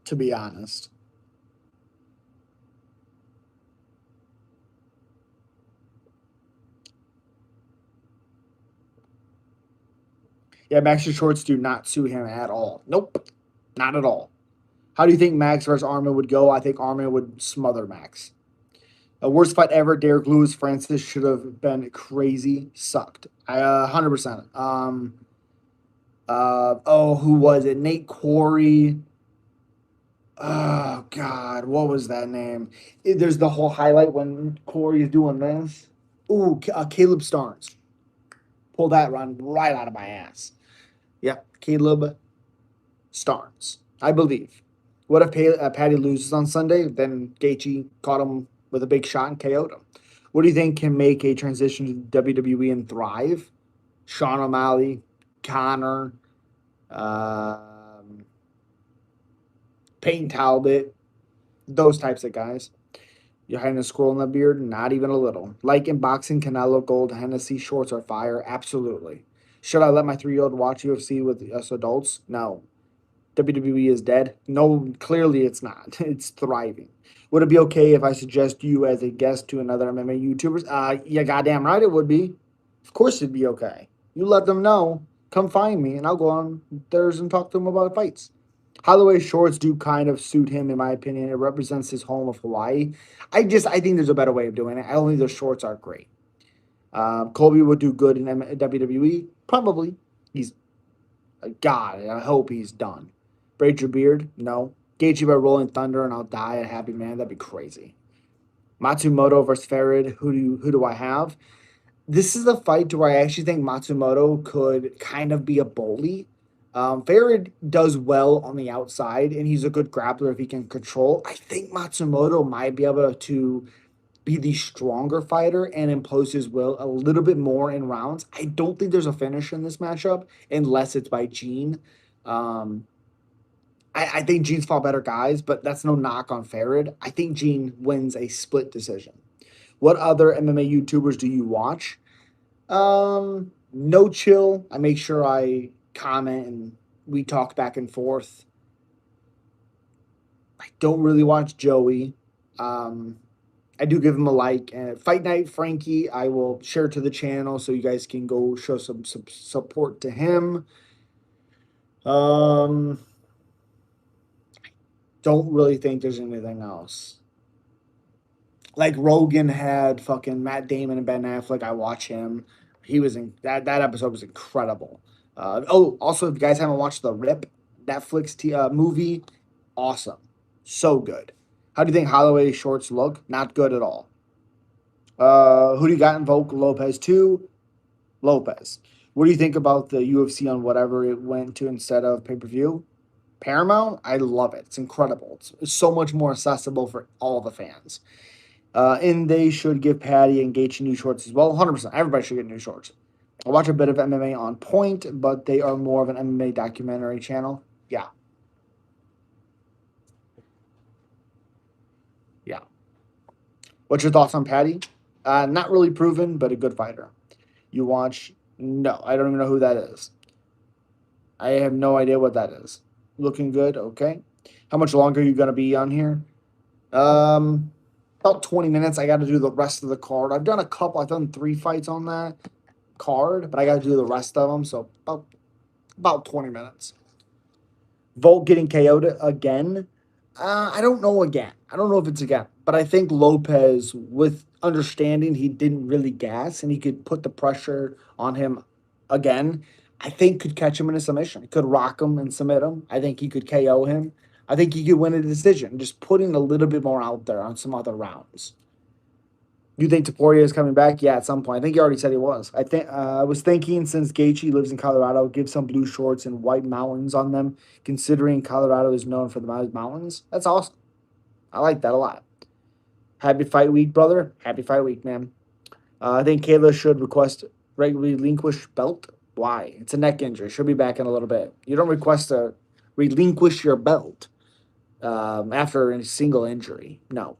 To be honest. Yeah, Max's shorts do not suit him at all. Nope, not at all. How do you think Max versus Armin would go? I think Armin would smother Max. The worst fight ever. Derek Lewis Francis should have been crazy. Sucked. 100%. Oh, who was it? Nate Quarry. Oh God, what was that name? There's the whole highlight when Corey is doing this. Ooh, Caleb Starnes. Pull that run right out of my ass. Yeah, Caleb Starnes. I believe. What if Paddy loses on Sunday? Then Gaethje caught him with a big shot and KO'd him. What do you think can make a transition to WWE and thrive? Sean O'Malley, Connor, um, Peyton Talbot, those types of guys. You're hiding a squirrel in the beard? Not even a little. Like in boxing, Canelo Gold, Hennessy shorts are fire. Absolutely. Should I let my 3-year-old watch UFC with us adults? No. WWE is dead? No, clearly it's not. It's thriving. Would it be okay if I suggest you as a guest to another MMA YouTubers? Yeah, goddamn right it would be. Of course it'd be okay. You let them know. Come find me, and I'll go on theirs and talk to them about fights. Holloway shorts do kind of suit him, in my opinion. It represents his home of Hawaii. I think there's a better way of doing it. I don't think those shorts are great. Colby would do good in WWE, probably. He's God, I hope he's done. Braid your beard? No. Gaethje by Rolling Thunder and I'll die a happy man. That'd be crazy. Matsumoto versus Farid. Who do I have? This is a fight to where I actually think Matsumoto could kind of be a bully. Farid does well on the outside, and he's a good grappler if he can control. I think Matsumoto might be able to be the stronger fighter and impose his will a little bit more in rounds. I don't think there's a finish in this matchup unless it's by Gene. Um, I think Gene's fought better guys, but that's no knock on Farid. I think Gene wins a split decision. What other MMA YouTubers do you watch? No chill. I make sure I comment and we talk back and forth. I don't really watch Joey. Um, I do give him a like. And Fight Night Frankie, I will share to the channel so you guys can go show some support to him. Um, don't really think there's anything else. Like Rogan had fucking Matt Damon and Ben Affleck. I watch him. He was in that episode was incredible. Also, if you guys haven't watched the Rip Netflix movie, awesome, so good. How do you think Holloway shorts look? Not good at all. Who do you got in Volk Lopez 2? Lopez. What do you think about the UFC on whatever it went to instead of pay per view? Paramount, I love it. It's incredible. It's so much more accessible for all the fans. And they should give Paddy and Gaethje new shorts as well. 100%. Everybody should get new shorts. I watch a bit of MMA on Point, but they are more of an MMA documentary channel. Yeah. Yeah. What's your thoughts on Paddy? Not really proven, but a good fighter. You watch? No, I don't even know who that is. I have no idea what that is. Looking good. Okay. How much longer are you going to be on here? Um, about 20 minutes. I got to do the rest of the card. I've done a couple. I've done 3 fights on that card, but I got to do the rest of them. So about 20 minutes. Volt getting KO'd again. I don't know again. I don't know if it's again, but I think Lopez, with understanding he didn't really gas and he could put the pressure on him again, I think could catch him in a submission. Could rock him and submit him. I think he could KO him. I think he could win a decision. Just putting a little bit more out there on some other rounds. You think Taporia is coming back? Yeah, at some point. I think he already said he was. I was thinking since Gaethje lives in Colorado, give some blue shorts and white mountains on them. Considering Colorado is known for the mountains, that's awesome. I like that a lot. Happy fight week, brother. Happy fight week, man. I think Kayla should relinquish belt. Why? It's a neck injury. Should be back in a little bit. You don't request to relinquish your belt after a single injury. No.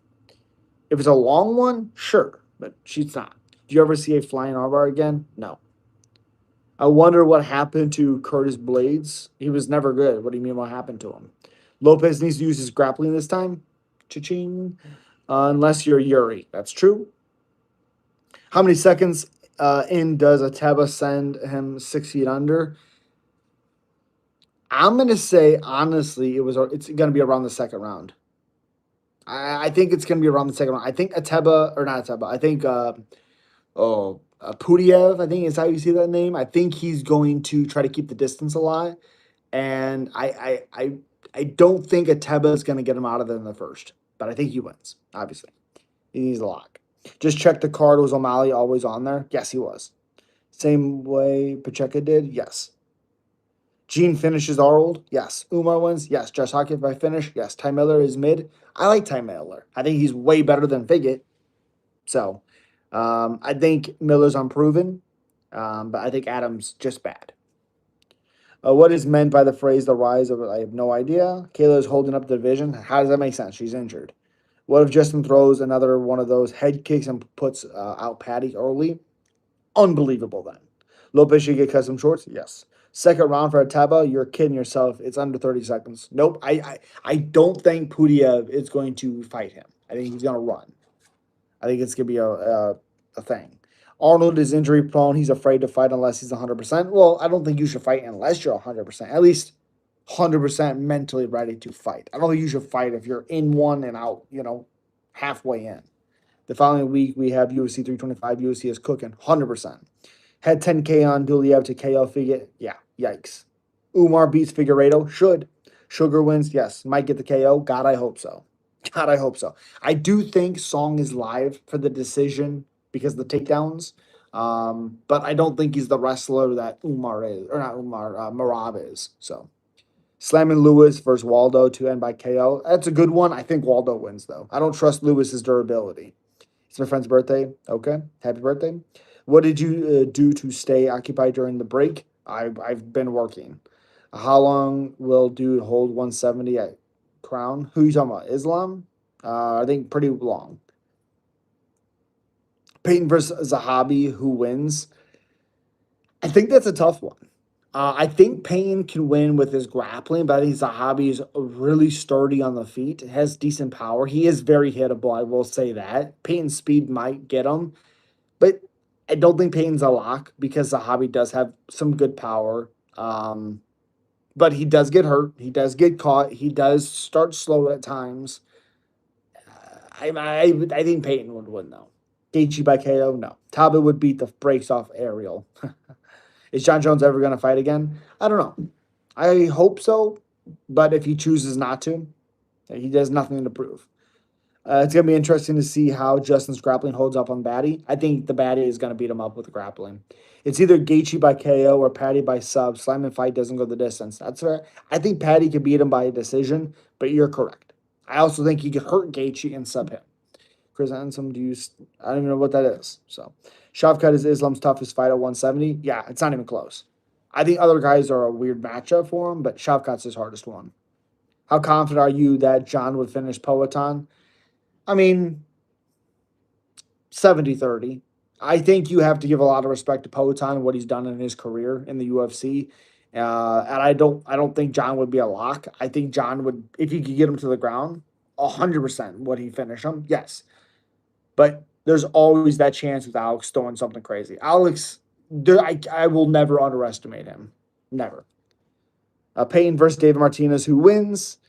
If it's a long one, sure, but she's not. Do you ever see a flying armbar again? No. I wonder what happened to Curtis Blades. He was never good. What do you mean what happened to him? Lopez needs to use his grappling this time. Cha-ching. Unless you're Yuri. That's true. How many seconds in does Ateba send him 6 feet under? I'm gonna say honestly, it's gonna be around the second round. I think it's gonna be around the second round. I think Ateba or not Ateba. I think Pudiev, I think is how you see that name. I think he's going to try to keep the distance a lot, and I don't think Ateba is going to get him out of there in the first, but I think he wins. Obviously, he needs a lock. Just check the card. Was O'Malley always on there? Yes, he was. Same way Pacheco did. Yes. Gene finishes Arnold. Yes. Umar wins. Yes. Josh Hawkins by finish. Yes. Ty Miller is mid. I like Ty Miller. I think he's way better than Figget. So I think Miller's unproven, but I think Adams just bad. What is meant by the phrase "the rise of"? I have no idea. Kayla is holding up the division. How does that make sense? She's injured. What if Justin throws another one of those head kicks and puts out Paddy early? Unbelievable. Then Lopez should get custom shorts. Yes. Second round for Ataba. You're kidding yourself. It's under 30 seconds. Nope. I don't think Pudiev is going to fight him. I think he's going to run. I think it's going to be a thing. Arnold is injury prone. He's afraid to fight unless he's 100%. Well, I don't think you should fight unless you're 100%. At least 100% mentally ready to fight. I don't think you should fight if you're in one and out, halfway in. The following week, we have UFC 325. UFC is cooking 100%. Had 10K on Duliev to KO Figure. Yeah, yikes. Umar beats Figueiredo. Should. Sugar wins. Yes. Might get the KO. God, I hope so. God, I hope so. I do think Song is live for the decision because of the takedowns. But I don't think he's the wrestler that Umar is, or not Umar, Marab is. So slamming Lewis versus Waldo to end by KO. That's a good one. I think Waldo wins though. I don't trust Lewis's durability. It's my friend's birthday. Okay, happy birthday. What did you do to stay occupied during the break? I've been working. How long will dude hold 170 at Crown? Who you talking about? Islam? I think pretty long. Peyton versus Zahabi, who wins? I think that's a tough one. I think Payne can win with his grappling, but I think Zahabi is really sturdy on the feet, has decent power. He is very hittable, I will say that. Payne's speed might get him, but I don't think Payne's a lock because Zahabi does have some good power. But he does get hurt. He does get caught. He does start slow at times. I think Payton would win, though. Gaethje by KO? No. Taba would beat the brakes off Ariel. Is John Jones ever going to fight again? I don't know. I hope so, but if he chooses not to, he has nothing to prove. It's going to be interesting to see how Justin's grappling holds up on Paddy. I think the Paddy is going to beat him up with the grappling. It's either Gaethje by KO or Paddy by sub. Slam and fight doesn't go the distance. That's fair. I think Paddy could beat him by a decision, but you're correct. I also think he could hurt Gaethje and sub him. Chris Ansem, I don't even know what that is. So, Shavkat is Islam's toughest fight at 170. Yeah, it's not even close. I think other guys are a weird matchup for him, but Shavkat's his hardest one. How confident are you that John would finish Poatan? I mean, 70-30. I think you have to give a lot of respect to Poatan, what he's done in his career in the UFC. And I don't think John would be a lock. I think John would, if he could get him to the ground, 100% would he finish him? Yes. But there's always that chance with Alex throwing something crazy. Alex, I will never underestimate him. Never. Payton versus David Martinez, who wins?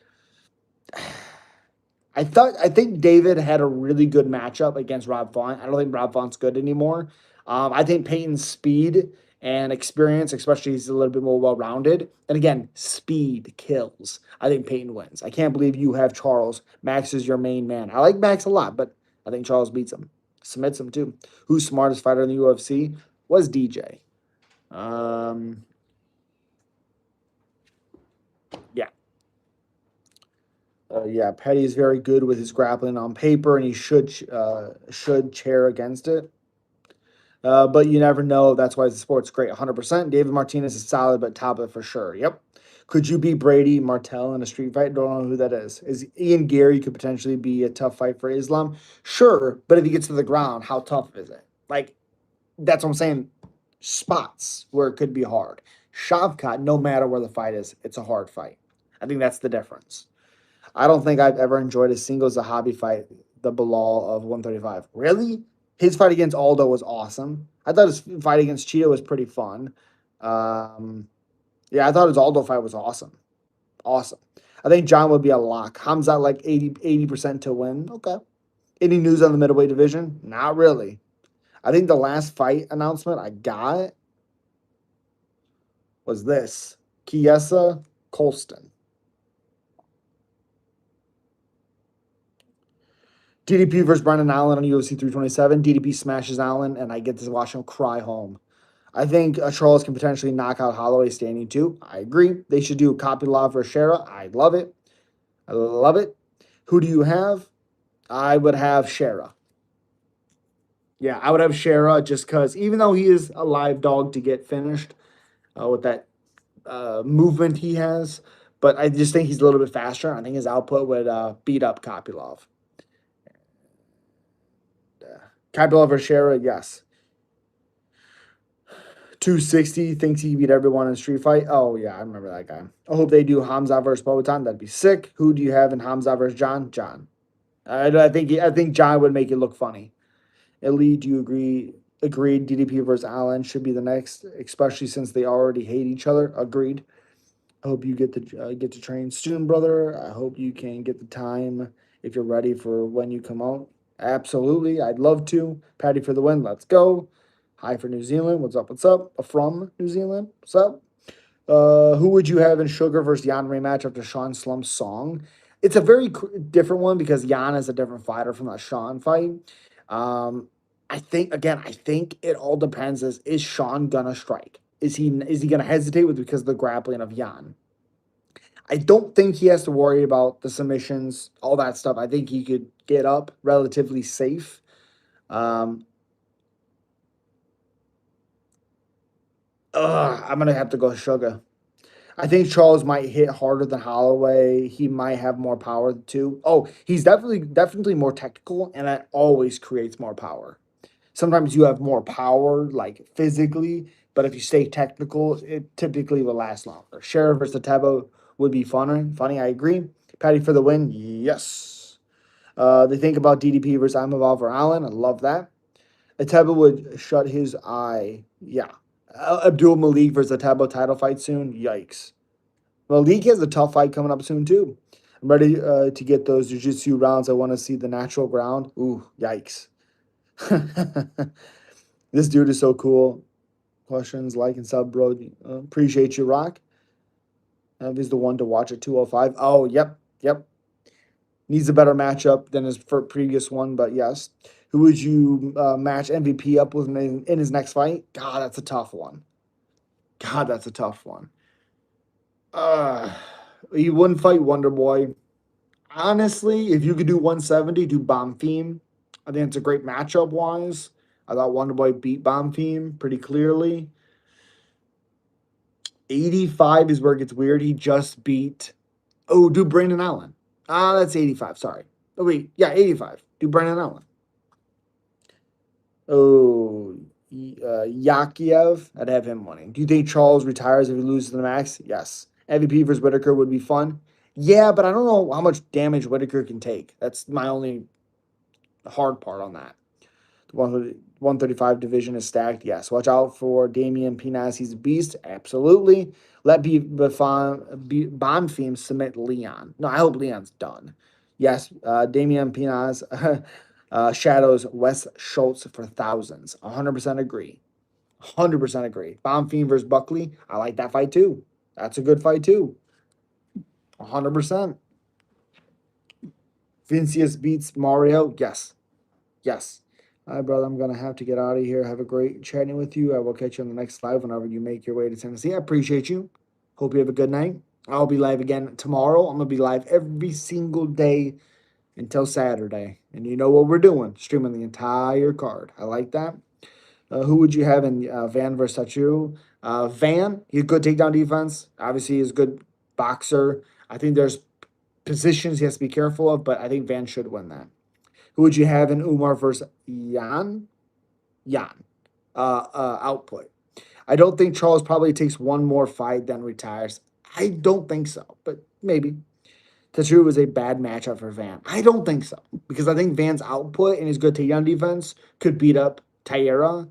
I think David had a really good matchup against Rob Font. I don't think Rob Font's good anymore. I think Peyton's speed and experience, especially he's a little bit more well-rounded. And again, speed kills. I think Peyton wins. I can't believe you have Charles. Max is your main man. I like Max a lot, but I think Charles beats him. Submits him too. Who's smartest fighter in the UFC? Was DJ. Yeah. Yeah, Petty is very good with his grappling on paper, and he should chair against it. But you never know. That's why the sport's great. 100%. David Martinez is solid, but top of it for sure. Yep. Could you beat Brady Martell in a street fight? Don't know who that is. Is Ian Gary could potentially be a tough fight for Islam? Sure, but if he gets to the ground, how tough is it? Like, that's what I'm saying. Spots where it could be hard. Shavkat, no matter where the fight is, it's a hard fight. I think that's the difference. I don't think I've ever enjoyed a single Zahabi fight, the Bilal of 135. Really? His fight against Aldo was awesome. I thought his fight against Cheetah was pretty fun. Yeah, I thought his Aldo fight was awesome. Awesome. I think John would be a lock. Hamzat like 80% to win. Okay. Any news on the middleweight division? Not really. I think the last fight announcement I got was this. Chiesa Colston. DDP versus Brendan Allen on UFC 327. DDP smashes Allen, and I get to watch him cry home. I think Charles can potentially knock out Holloway standing too. I agree. They should do Kopylov versus Shera. I love it. I love it. Who do you have? I would have Shera. Yeah, I would have Shera just because even though he is a live dog to get finished with that movement he has, but I just think he's a little bit faster. I think his output would beat up Kopylov. Kopylov or Shera, yes. 260 thinks he beat everyone in a street fight. Oh, yeah, I remember that guy. I hope they do Hamza versus Botan. That'd be sick. Who do you have in Hamza versus John? John. I think John would make it look funny. Elite, do you agree? Agreed. DDP versus Allen should be the next, especially since they already hate each other. Agreed. I hope you get to train soon, brother. I hope you can get the time if you're ready for when you come out. Absolutely, I'd love to. Paddy for the win. Let's go. Hi for New Zealand. What's up? What's up? From New Zealand. What's up? Who would you have in Sugar versus Jan rematch after Sean slumps Song? It's a very different one because Jan is a different fighter from that Sean fight. Um, I think it all depends. Is Sean gonna strike? Is he gonna hesitate with because of the grappling of Jan? I don't think he has to worry about the submissions, all that stuff. I think he could get up relatively safe. Um, I'm gonna have to go Sugar. I think Charles might hit harder than Holloway. He might have more power too. Oh, he's definitely more technical, and that always creates more power. Sometimes you have more power, like physically, but if you stay technical, it typically will last longer. Sheriff versus Tabo would be funner. Funny, I agree. Patty for the win, yes. They think about DDP versus Imavov or Allen. I love that. Ateba would shut his eye. Yeah. Abdul Malik versus Ateba title fight soon. Yikes. Well, League has a tough fight coming up soon too. I'm ready to get those jiu-jitsu rounds. I want to see the natural ground. Ooh, yikes! This dude is so cool. Questions, like and sub, bro. Appreciate you, Rock. He's the one to watch at 205. Oh, yep. Needs a better matchup than his previous one, but yes. Who would you match MVP up with in his next fight? God, that's a tough one. God, that's a tough one. Uh, he wouldn't fight Wonder Boy. Honestly, if you could do 170, do Bomb Theme. I think it's a great matchup wise. I thought Wonderboy beat Bomb Theme pretty clearly. 85 is where it gets weird. He just beat. Oh, do Brandon Allen. That's 85. Sorry. Oh, wait. Yeah, 85. Do Brandon Allen. Oh, Yakiev. I'd have him winning. Do you think Charles retires if he loses to the max? Yes. MVP versus Whitaker would be fun. Yeah, but I don't know how much damage Whitaker can take. That's my only hard part on that. The 135 division is stacked. Yes. Watch out for Damian Pinas. He's a beast. Absolutely. Let Bonfim submit Leon. No, I hope Leon's done. Yes. Damian Pinas shadows Wes Schultz for thousands. 100% agree. 100% agree. Bonfim versus Buckley. I like that fight too. That's a good fight too. 100%. Vincius beats Mario. Yes. Yes. All right, brother, I'm going to have to get out of here. Have a great chatting with you. I will catch you on the next live whenever you make your way to Tennessee. I appreciate you. Hope you have a good night. I'll be live again tomorrow. I'm going to be live every single day until Saturday. And you know what we're doing? Streaming the entire card. I like that. Who would you have in Van versus Tachu? Van, he's good takedown defense. Obviously, he's a good boxer. I think there's positions he has to be careful of, but I think Van should win that. Who would you have in Umar versus Jan? Jan. Output. I don't think Charles probably takes one more fight, then retires. I don't think so, but maybe. Tattoo was a bad matchup for Van. I don't think so, because I think Van's output and his good takedown defense could beat up Taira.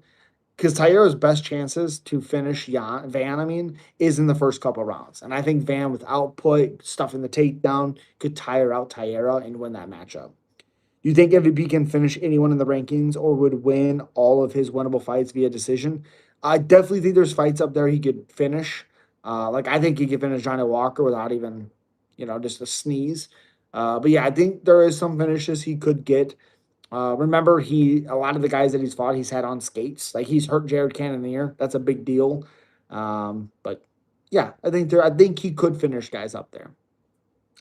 Because Taira's best chances to finish Van, is in the first couple rounds. And I think Van, with output, stuff in the takedown, could tire out Taira and win that matchup. Do you think MVP can finish anyone in the rankings or would win all of his winnable fights via decision? I definitely think there's fights up there he could finish. Like I think he could finish Johnny Walker without even, just a sneeze. But yeah, I think there is some finishes he could get. Remember, a lot of the guys that he's fought, he's had on skates. Like he's hurt Jared Cannonier. That's a big deal. But yeah, I think he could finish guys up there.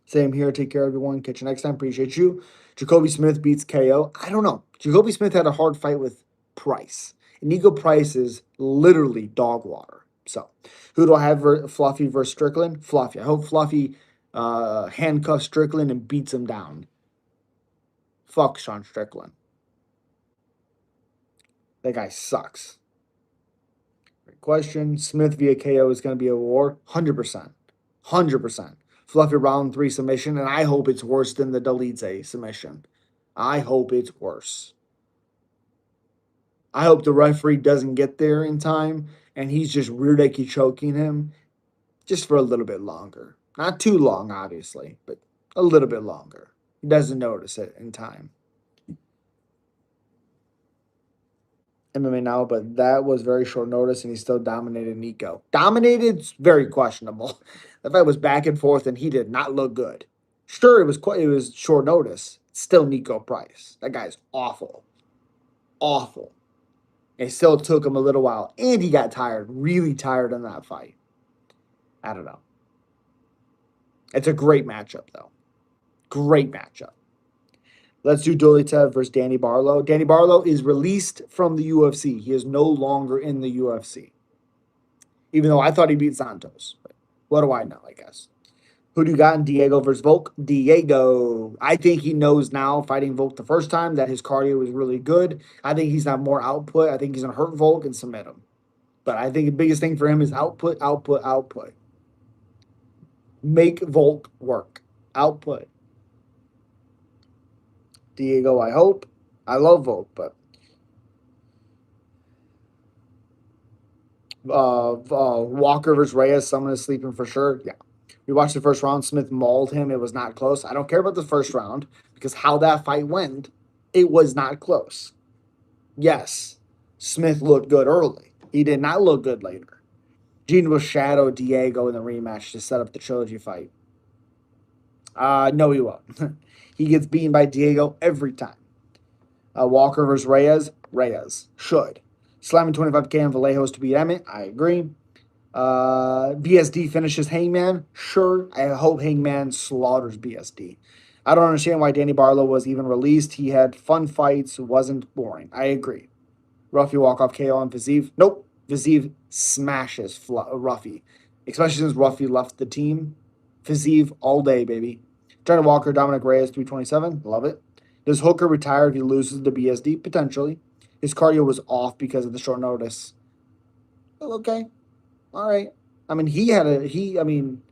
Same here. Take care, everyone. Catch you next time. Appreciate you. Jacoby Smith beats KO. I don't know. Jacoby Smith had a hard fight with Price. And Nico Price is literally dog water. So, who do I have Fluffy versus Strickland? Fluffy. I hope Fluffy handcuffs Strickland and beats him down. Fuck Sean Strickland. That guy sucks. Great question. Smith via KO is going to be a war. 100%. 100%. Fluffy round 3 submission, and I hope it's worse than the Delize submission. I hope it's worse. I hope the referee doesn't get there in time and he's just Rudeki choking him just for a little bit longer. Not too long, obviously, but a little bit longer. He doesn't notice it in time. MMA now, but that was very short notice, and he still dominated Nico. Dominated's very questionable. The fight was back and forth, and he did not look good. Sure, it was short notice. Still Nico Price. That guy's awful, awful. It still took him a little while, and he got tired, really tired in that fight. I don't know. It's a great matchup, though. Great matchup. Let's do Dolitev versus Danny Barlow. Danny Barlow is released from the UFC. He is no longer in the UFC. Even though I thought he beat Santos. But what do I know, I guess? Who do you got in Diego versus Volk? Diego. I think he knows now, fighting Volk the first time, that his cardio was really good. I think he's got more output. I think he's going to hurt Volk and submit him. But I think the biggest thing for him is output, output, output. Make Volk work. Output. Diego, I hope. I love Volk, but Walker versus Reyes, someone is sleeping for sure. Yeah. We watched the first round. Smith mauled him. It was not close. I don't care about the first round because how that fight went, it was not close. Yes, Smith looked good early. He did not look good later. Gene will shadow Diego in the rematch to set up the trilogy fight. No, he won't. He gets beaten by Diego every time. Walker versus Reyes. Reyes should. Slamming 25K on Vallejos to beat Emmett. I agree. BSD finishes Hangman. Sure. I hope Hangman slaughters BSD. I don't understand why Danny Barlow was even released. He had fun fights. Wasn't boring. I agree. Ruffy walk-off KO on Viziv. Nope. Viziv smashes Ruffy. Especially since Ruffy left the team. Viziv all day, baby. Johnny Walker, Dominic Reyes, 327. Love it. Does Hooker retire if he loses to BSD? Potentially. His cardio was off because of the short notice. Okay. All right. I mean,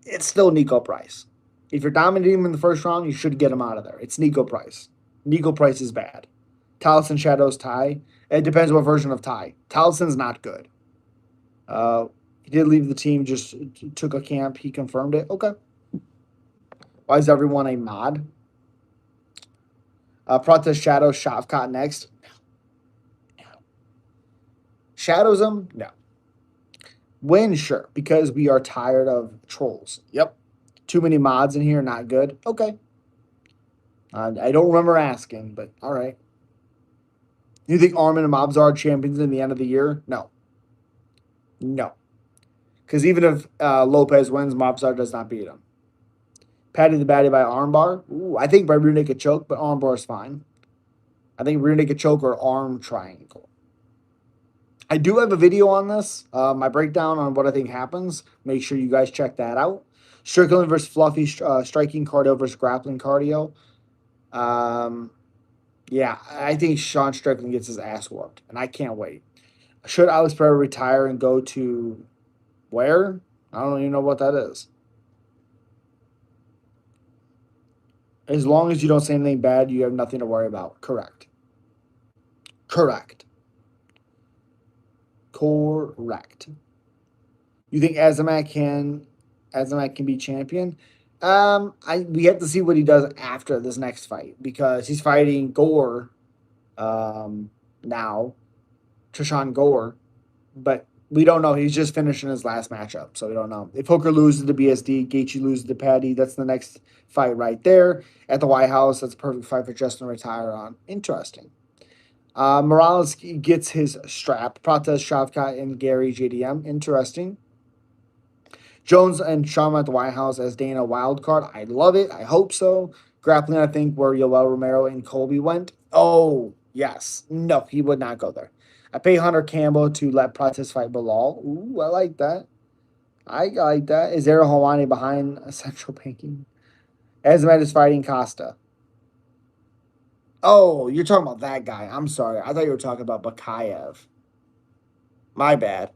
it's still Nico Price. If you're dominating him in the first round, you should get him out of there. It's Nico Price. Nico Price is bad. Tallison Shadows Ty. It depends what version of Ty. Tallison's not good. He did leave the team, just took a camp. He confirmed it. Okay. Why is everyone a mod? Protest Shadows Shavkat next. No. Shadows him? No. Win, sure, because we are tired of trolls. Yep. Too many mods in here, not good. Okay. I don't remember asking, but all right. You think Armin and Mobs are champions in the end of the year? No. No. Because even if Lopez wins, Mobsar does not beat him. Paddy the Baddy by armbar. Ooh, I think by rear naked choke, but armbar is fine. I think rear naked choke or arm triangle. I do have a video on this, my breakdown on what I think happens. Make sure you guys check that out. Strickland versus Fluffy, striking cardio versus grappling cardio. Yeah, I think Sean Strickland gets his ass whooped, and I can't wait. Should Alex Pereira retire and go to where? I don't even know what that is. As long as you don't say anything bad, you have nothing to worry about. Correct. Correct. Correct. You think Azamat can be champion? We have to see what he does after this next fight because he's fighting Gore now, Trishan Gore, but we don't know. He's just finishing his last matchup, so we don't know. If Hooker loses to BSD, Gaethje loses to Paddy, that's the next fight right there at the White House. That's a perfect fight for Justin to retire on. Interesting. Morales gets his strap. Protest Shavkat and Gary JDM. Interesting. Jones and Sharma at the White House as Dana wildcard. I love it. I hope so. Grappling, I think, where Yoel Romero and Colby went. Oh, yes. No, he would not go there. I pay Hunter Campbell to let Protest fight Bilal. Ooh, I like that. I like that. Is there a Hawani behind central banking? Azamat is fighting Costa. Oh, you're talking about that guy. I'm sorry. I thought you were talking about Bakayev. My bad.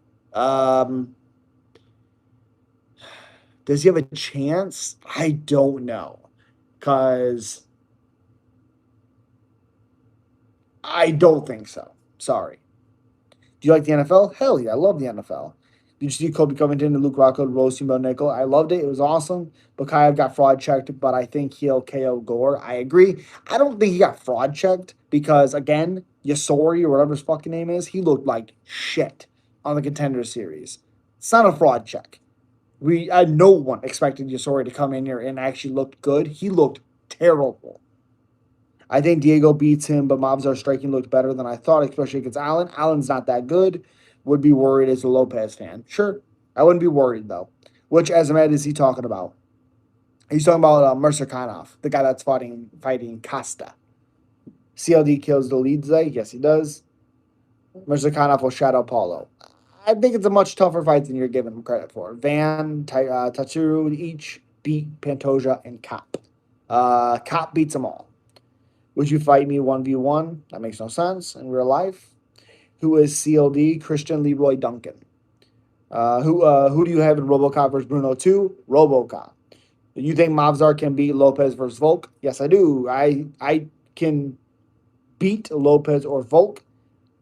Does he have a chance? I don't know. Because I don't think so. Sorry. Do you like the NFL? Hell yeah, I love the NFL. Did you see Kobe Covington and Luke Rockhold roasting Bo Nickel? I loved it. It was awesome. Bakayev got fraud checked, but I think he'll KO Gore. I agree. I don't think he got fraud checked because, again, Yasori or whatever his fucking name is, he looked like shit on the Contender Series. It's not a fraud check. No one expected Yasori to come in here and actually look good. He looked terrible. I think Diego beats him, but Mavzar's striking looked better than I thought, especially against Allen. Allen's not that good. Would be worried as a Lopez fan. Sure, I wouldn't be worried though. Which Azamat is he talking about? He's talking about Mercer Kanov, the guy that's fighting Costa. CLD kills the lead today. Yes, he does. Mercer Kanov will shadow Paulo. I think it's a much tougher fight than you're giving him credit for. Tatsuru each beat Pantoja and Cop. Cop beats them all. Would you fight me 1v1? That makes no sense in real life. Who is CLD? Christian Leroy Duncan. Who do you have in RoboCop versus Bruno 2? RoboCop. You think Mavzar can beat Lopez versus Volk? Yes, I do. I can beat Lopez or Volk.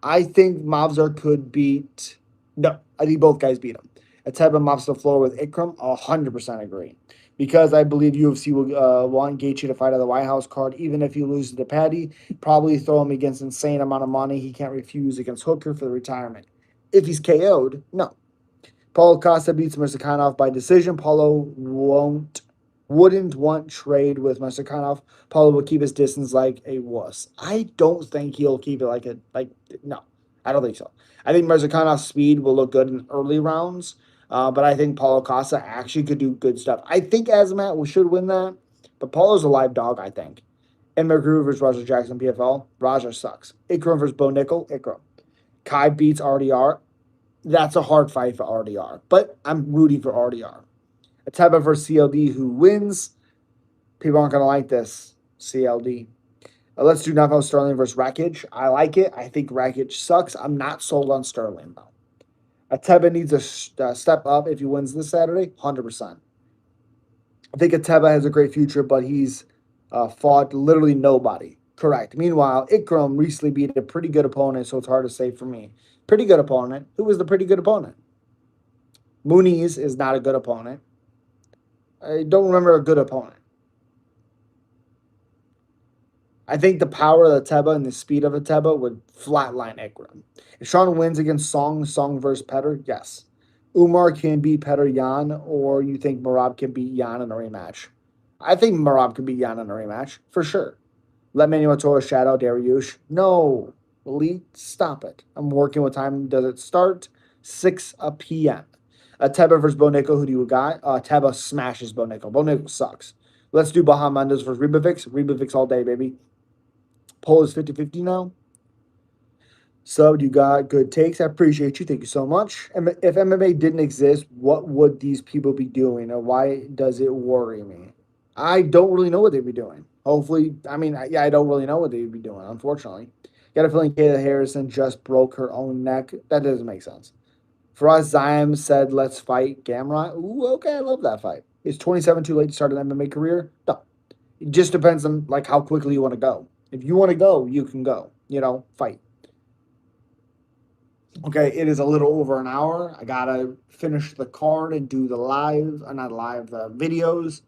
I think Mavzar could beat. No, I think both guys beat him. Ateba mops the floor with Ikram. 100% agree. Because I believe UFC will want Gaethje to fight on the White House card, even if he loses to Paddy. Probably throw him against insane amount of money he can't refuse against Hooker for the retirement. If he's KO'd, no. Paulo Costa beats Murzakanov by decision. Paulo wouldn't want trade with Murzakanov. Paulo will keep his distance like a wuss. I don't think he'll keep it no. I don't think so. I think Murzakanov speed will look good in early rounds, but I think Paulo Costa actually could do good stuff. I think Azamat should win that, but Paulo's a live dog, I think. And McGrew versus Roger Jackson PFL. Roger sucks. Ikram versus Bo Nickel. Ikram. Kai beats RDR. That's a hard fight for RDR, but I'm rooting for RDR. Ateba versus CLD, who wins? People aren't going to like this. CLD. Let's do Knockout Sterling versus Rakic. I like it. I think Rakic sucks. I'm not sold on Sterling, though. Ateba needs a step up if he wins this Saturday, 100%. I think Ateba has a great future, but he's fought literally nobody. Correct. Meanwhile, Ikram recently beat a pretty good opponent, so it's hard to say for me. Pretty good opponent. Who was the pretty good opponent? Muniz is not a good opponent. I don't remember a good opponent. I think the power of Ateba and the speed of Ateba would flatline Ikram. If Sean wins against Song versus Petr, yes. Umar can beat Petr Yan, or you think Marab can beat Yan in a rematch? I think Marab can beat Yan in a rematch, for sure. Let Manuel Torres shadow Dariush. No. Elite, stop it. I'm working. What time does it start? 6 p.m. Teba versus Bo Nickel. Who do you got? Teba smashes Bo Nickel. Bo Nickel sucks. Let's do Bahamondes versus Ribavix. Ribavix all day, baby. Poll is 50-50 now. So you got good takes. I appreciate you. Thank you so much. If MMA didn't exist, what would these people be doing? Or why does it worry me? I don't really know what they'd be doing. Hopefully, I don't really know what they'd be doing, unfortunately. Got a feeling Kayla Harrison just broke her own neck. That doesn't make sense. For us, Zion said, let's fight Gamrot. Ooh, okay, I love that fight. Is 27 too late to start an MMA career? No. It just depends on how quickly you want to go. If you want to go, you can go. Fight. Okay, it is a little over an hour. I gotta finish the card and do the the videos.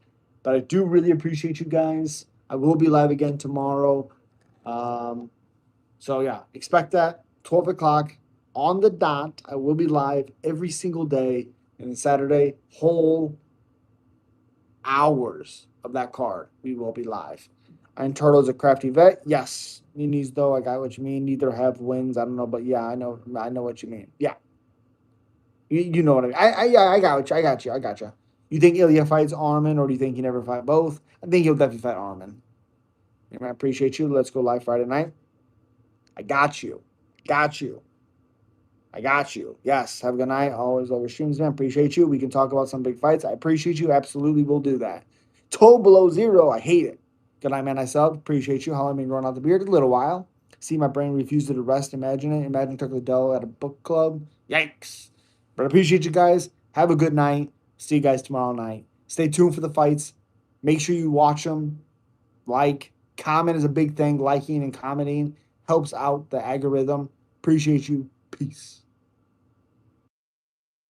But I do really appreciate you guys. I will be live again tomorrow. So yeah, expect that 12 o'clock on the dot. I will be live every single day, and Saturday, whole hours of that card, we will be live. And Turtle's a crafty vet. Yes. Ninis, though, I got what you mean. Neither have wins. I don't know, but yeah, I know what you mean. Yeah. You know what I mean. I got you. You think Ilya fights Armin, or do you think he never fight both? I think he'll definitely fight Armin. I appreciate you. Let's go live Friday night. I got you. I got you. Yes. Have a good night. Always love your streams, man. Appreciate you. We can talk about some big fights. I appreciate you. Absolutely will do that. Toe below zero. I hate it. Good night, man. I sub. Appreciate you. How long been growing out the beard? A little while. See, my brain refused to rest. Imagine it. Imagine took a dough at a book club. Yikes. But I appreciate you guys. Have a good night. See you guys tomorrow night. Stay tuned for the fights. Make sure you watch them. Comment is a big thing. Liking and commenting helps out the algorithm. Appreciate you. Peace.